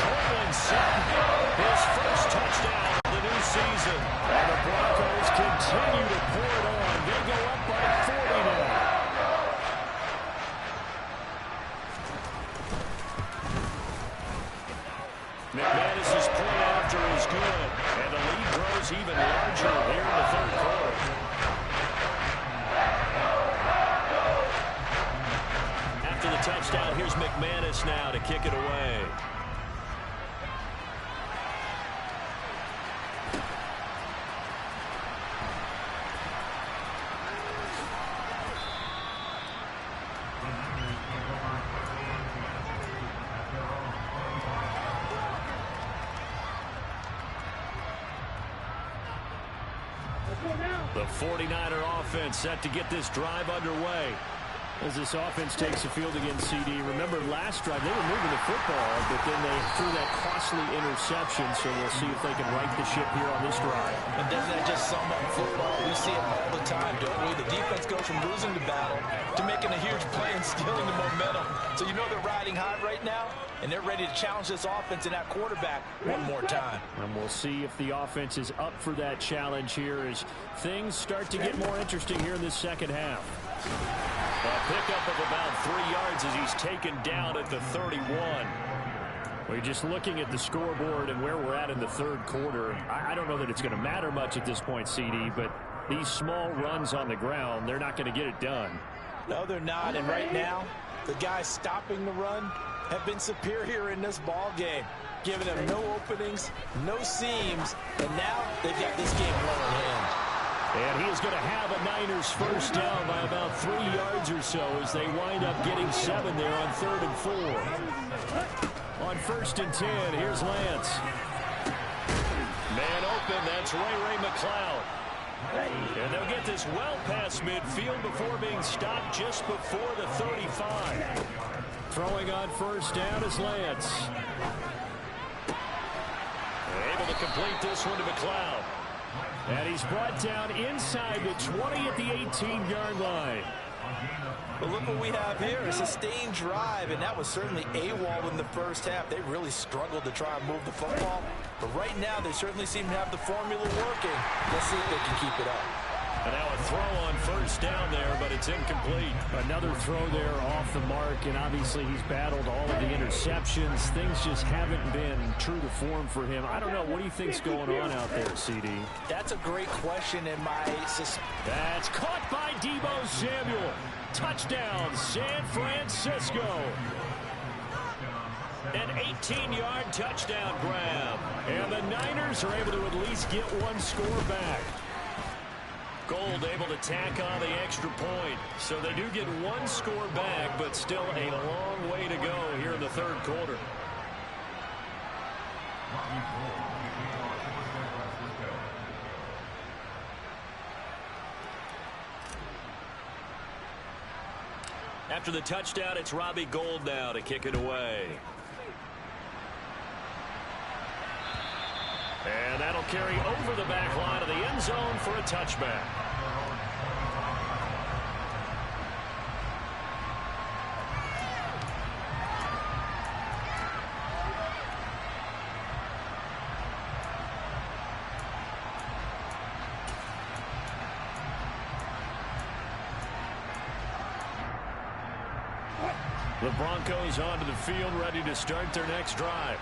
Courtland Sutton, his first touchdown of the new season. And the Broncos continue to pour it on. They go up by 40 now. McManus's point after is good, and the lead grows even larger here in the third quarter. After the touchdown, here's McManus now to kick it away. The 49er offense set to get this drive underway. As this offense takes the field against CD. Remember last drive, they were moving the football, but then they threw that costly interception, so we'll see if they can right the ship here on this drive. And doesn't that just sum up football? We see it all the time, don't we? The defense goes from losing the battle to making a huge play and stealing the momentum. So you know they're riding high right now, and they're ready to challenge this offense and that quarterback one more time. And we'll see if the offense is up for that challenge here as things start to get more interesting here in this second half. A pickup of about 3 yards as he's taken down at the 31. We're just looking at the scoreboard and where we're at in the third quarter. I don't know that it's going to matter much at this point, CD, but these small runs on the ground, they're not going to get it done. No, they're not. And right now, the guys stopping the run have been superior in this ball game, giving them no openings, no seams, and now they've got this game well in hand. And he is going to have a Niners first down by about 3 yards or so as they wind up getting 7 there on 3rd and 4. On 1st and 10, here's Lance. Man open, that's Ray McLeod. And they'll get this well past midfield before being stopped just before the 35. Throwing on 1st down is Lance. Able to complete this one to McLeod. And he's brought down inside the 20 at the 18-yard line. But look what we have here, a sustained drive, and that was certainly AWOL in the first half. They really struggled to try and move the football. But right now, they certainly seem to have the formula working. Let's see if they can keep it up. And now a throw on 1st down there, but it's incomplete. Another throw there off the mark, and obviously he's battled all of the interceptions. Things just haven't been true to form for him. I don't know. What do you think's going on out there, CD? That's a great question, and that's caught by Deebo Samuel. Touchdown, San Francisco. An 18-yard touchdown grab. And the Niners are able to at least get one score back. Gold able to tack on the extra point. So they do get one score back, but still a long way to go here in the third quarter. After the touchdown, it's Robbie Gould now to kick it away. And that'll carry over the back line of the end zone for a touchback. The Broncos onto the field, ready to start their next drive.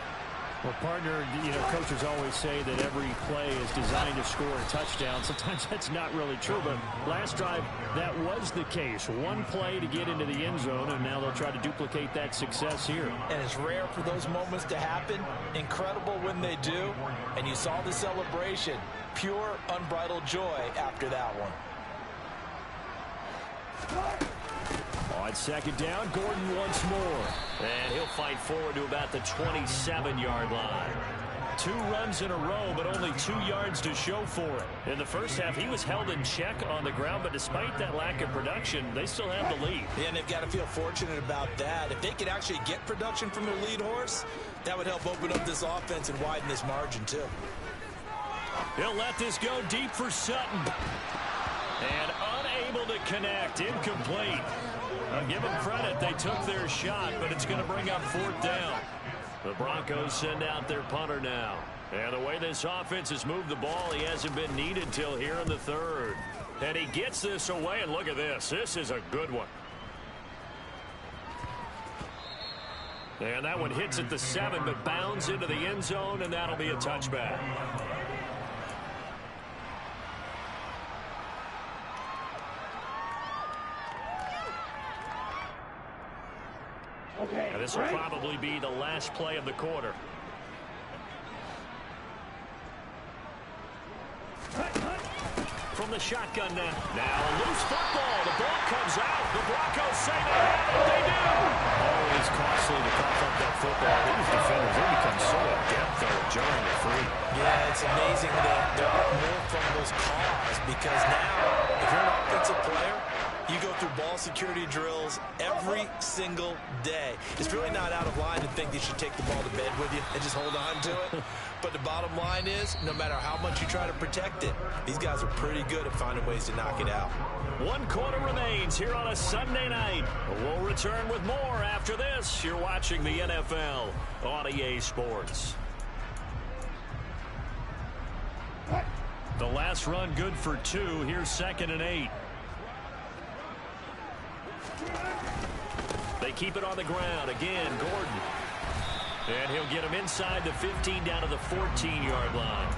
Well, partner, coaches always say that every play is designed to score a touchdown. Sometimes that's not really true, but last drive, that was the case. One play to get into the end zone, and now they'll try to duplicate that success here. And it's rare for those moments to happen. Incredible when they do. And you saw the celebration. Pure, unbridled joy after that one. On second down, Gordon once more. And he'll fight forward to about the 27-yard line. 2 runs in a row, but only 2 yards to show for it. In the first half, he was held in check on the ground, but despite that lack of production, they still have the lead. Yeah, and they've got to feel fortunate about that. If they could actually get production from their lead horse, that would help open up this offense and widen this margin, too. He'll let this go deep for Sutton. And unable to connect, incomplete. I'll give them credit, they took their shot, but it's going to bring up 4th down. The Broncos send out their punter now. And the way this offense has moved the ball, he hasn't been needed till here in the third. And he gets this away, and look at this. This is a good one. And that one hits at the 7, but bounds into the end zone, and that'll be a touchback. And this will probably be the last play of the quarter. From the shotgun now. Now a loose football. The ball comes out. The Broncos say they have it. They do. Always costly to cough up that football. These defenders, they become so adept at jarring it free. Yeah, it's amazing that there are more fumbles caused because now, if you're an offensive player, you go through ball security drills every single day. It's really not out of line to think you should take the ball to bed with you and just hold on to it. But the bottom line is, no matter how much you try to protect it, these guys are pretty good at finding ways to knock it out. 1 quarter remains here on a Sunday night. We'll return with more after this. You're watching the NFL on EA Sports. The last run good for 2. Here's 2nd and 8. They keep it on the ground. Again, Gordon. And he'll get him inside the 15 down to the 14-yard line.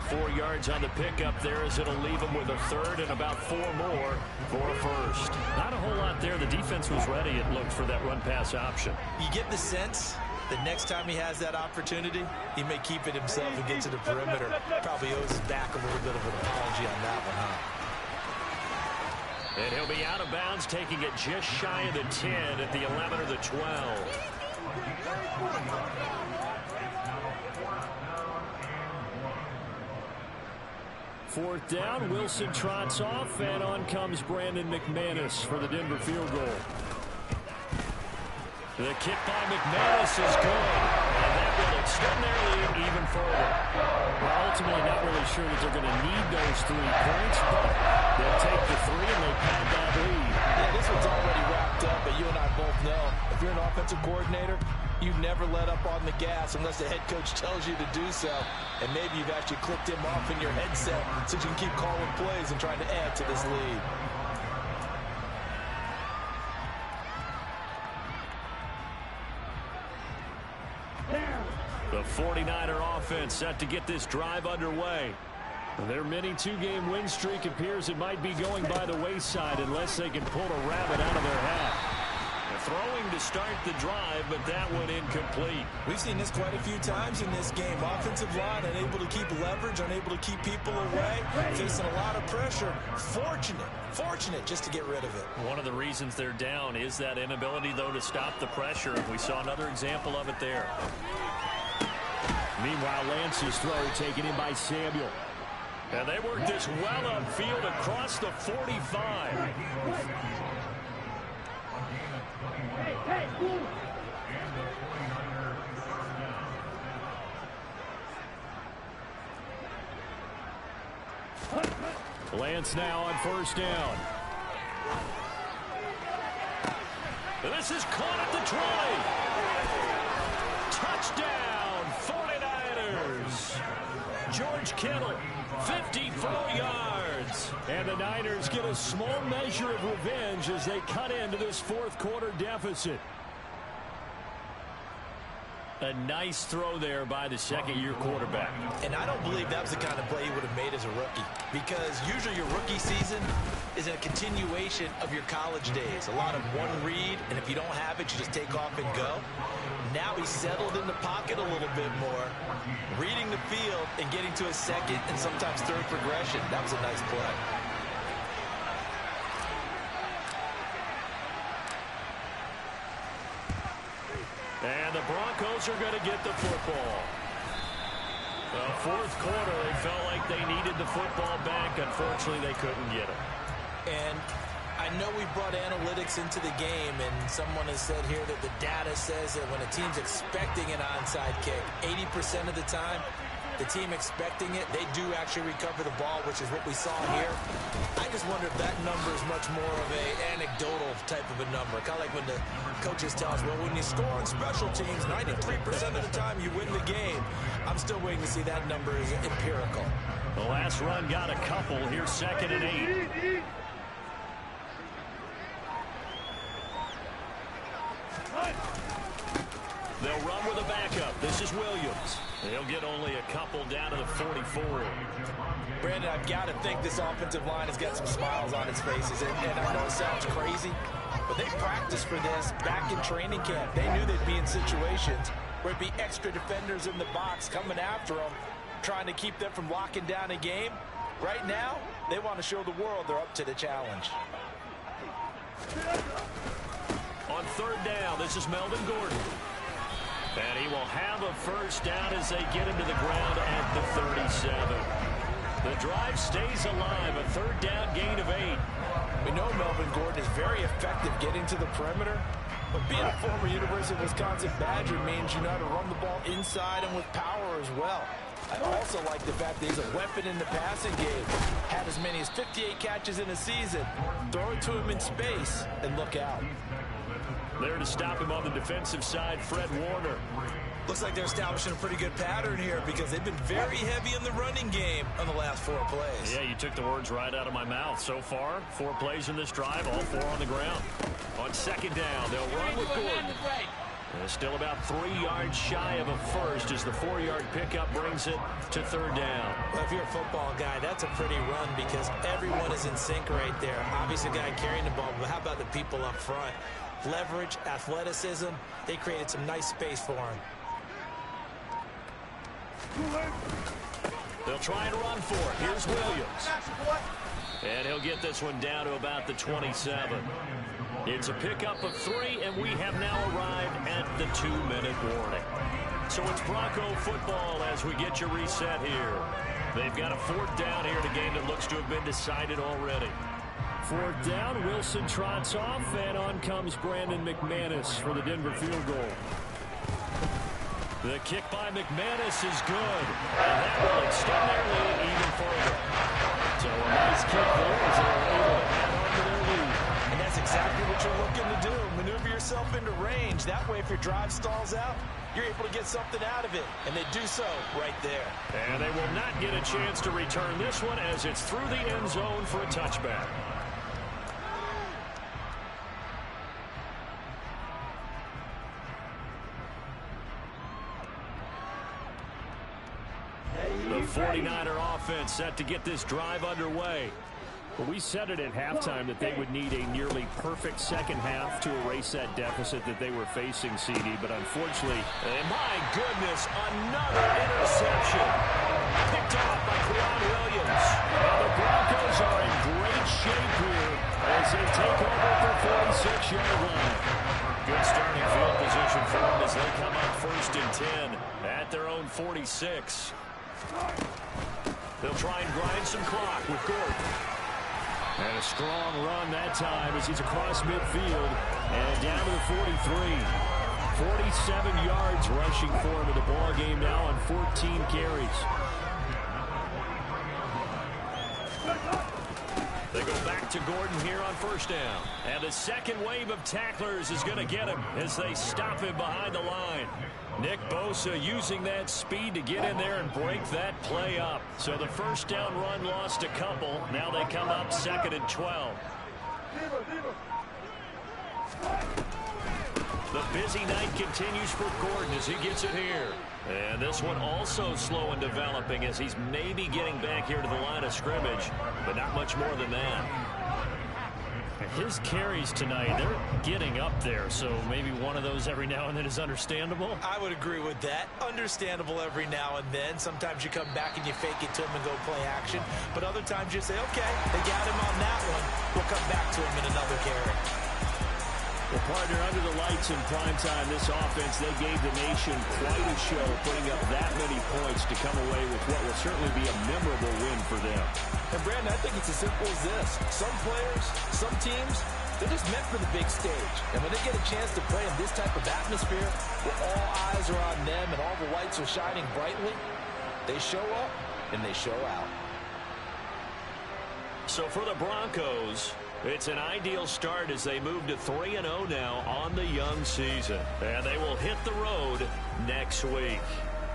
4 yards on the pickup there as it'll leave him with a 3rd and about 4 more for a 1st. Not a whole lot there. The defense was ready, it looked, for that run-pass option. You get the sense that next time he has that opportunity, he may keep it himself and get to the perimeter. Probably owes his back a little bit of an apology on that one, huh? And he'll be out of bounds, taking it just shy of the 10 at the 11 or the 12. Fourth down, Wilson trots off, and on comes Brandon McManus for the Denver field goal. The kick by McManus is good, and that will extend their lead even further. Well, ultimately not really sure that they're going to need those 3 points, but they'll take the 3 and they pad that lead. Yeah, this one's already wrapped up, but you and I both know if you're an offensive coordinator, you never let up on the gas unless the head coach tells you to do so. And maybe you've actually clicked him off in your headset so you can keep calling plays and trying to add to this lead. The 49er offense set to get this drive underway. Their mini 2-game win streak appears it might be going by the wayside unless they can pull a rabbit out of their hat. throwing to start the drive, but that one incomplete. We've seen this quite a few times in this game. Offensive line unable to keep leverage, unable to keep people away, facing a lot of pressure. Fortunate just to get rid of it. One of the reasons they're down is that inability, though, to stop the pressure. We saw another example of it there. Meanwhile, Lance's throw taken in by Samuel. And they work this well upfield across the 45. Lance now on first down. This is caught at the 20. Touchdown, 49ers. George Kittle, 54 yards. And the Niners get a small measure of revenge as they cut into this fourth quarter deficit. A nice throw there by the second-year quarterback. And I don't believe that was the kind of play he would have made as a rookie, because usually your rookie season is a continuation of your college days. A lot of one read, and if you don't have it, you just take off and go. Now he's settled in the pocket a little bit more, reading the field and getting to a second and sometimes third progression. That was a nice play. And the Broncos are going to get the football. The fourth quarter, they felt like they needed the football back. Unfortunately, they couldn't get it. And I know we brought analytics into the game, and someone has said here that the data says that when a team's expecting an onside kick, 80% of the time, the team expecting it, they do actually recover the ball, which is what we saw here. I just wonder if that number is much more of a anecdotal type of a number. Kind of like when the coaches tell us, well, when you score on special teams, 93% of the time you win the game. I'm still waiting to see that number is empirical. The last run got a couple. Here's 2nd and 8. They'll run with a backup. This is Williams. They'll get only a couple down to the 44. Brandon, I've got to think this offensive line has got some smiles on its faces. And I know it sounds crazy, but they practiced for this back in training camp. They knew they'd be in situations where it'd be extra defenders in the box coming after them, trying to keep them from locking down a game. Right now, they want to show the world they're up to the challenge. On 3rd down, this is Melvin Gordon. And he will have a first down as they get him to the ground at the 37. The drive stays alive, a 3rd down gain of 8. We know Melvin Gordon is very effective getting to the perimeter, but being a former University of Wisconsin Badger means you know how to run the ball inside and with power as well. I also like the fact that he's a weapon in the passing game. Had as many as 58 catches in a season. Throw it to him in space and look out. There to stop him on the defensive side, Fred Warner. Looks like they're establishing a pretty good pattern here because they've been very heavy in the running game on the last 4 plays. Yeah, you took the words right out of my mouth. So far, 4 plays in this drive, all 4 on the ground. On 2nd down, they'll run with Gordon. And still about 3 yards shy of a first as the 4-yard pickup brings it to 3rd down. Well, if you're a football guy, that's a pretty run because everyone is in sync right there. Obviously, the guy carrying the ball, but how about the people up front? Leverage, athleticism, they created some nice space for him. They'll try and run for it. Here's Williams. And he'll get this one down to about the 27. It's a pickup of 3, and we have now arrived at the 2-minute warning. So it's Bronco football as we get you reset here. They've got a 4th down here in a game that looks to have been decided already. 4th down, Wilson trots off, and on comes Brandon McManus for the Denver field goal. The kick by McManus is good, and that will extend their lead even further. So a nice kick there as they were able to add on to their lead. And that's exactly what you're looking to do. Maneuver yourself into range. That way, if your drive stalls out, you're able to get something out of it. And they do so right there. And they will not get a chance to return this one as it's through the end zone for a touchback. The 49er offense set to get this drive underway. Well, we said it at halftime that they would need a nearly perfect second half to erase that deficit that they were facing, CD, but unfortunately... And my goodness, another interception. Picked off by Quan Williams. And the Broncos are in great shape here as they take over at the 46-yard line. Good starting field position for them as they come up 1st and 10 at their own 46. They'll try and grind some clock with Gordon. And a strong run that time as he's across midfield and down to the 43. 47 yards rushing for him in the ball game now on 14 carries. They go back to Gordon here on 1st down. And the second wave of tacklers is going to get him as they stop him behind the line. Nick Bosa using that speed to get in there and break that play up. So the 1st down run lost a couple. Now they come up 2nd and 12. The busy night continues for Gordon as he gets it here. And this one also slow in developing as he's maybe getting back here to the line of scrimmage, but not much more than that. His carries tonight, they're getting up there, so maybe one of those every now and then is understandable. I would agree with that. Understandable every now and then. Sometimes you come back and you fake it to him and go play action, but other times you say, okay, they got him on that one. We'll come back to him in another carry. Well, partner, under the lights in prime time, this offense, they gave the nation quite a show, putting up that many points to come away with what will certainly be a memorable win for them. And, Brandon, I think it's as simple as this. Some players, some teams, they're just meant for the big stage. And when they get a chance to play in this type of atmosphere, where all eyes are on them and all the lights are shining brightly, they show up and they show out. So for the Broncos, it's an ideal start as they move to 3-0 now on the young season. And they will hit the road next week.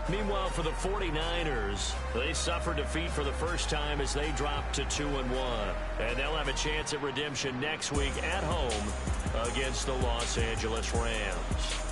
Meanwhile, for the 49ers, they suffered defeat for the first time as they dropped to 2-1. And they'll have a chance at redemption next week at home against the Los Angeles Rams.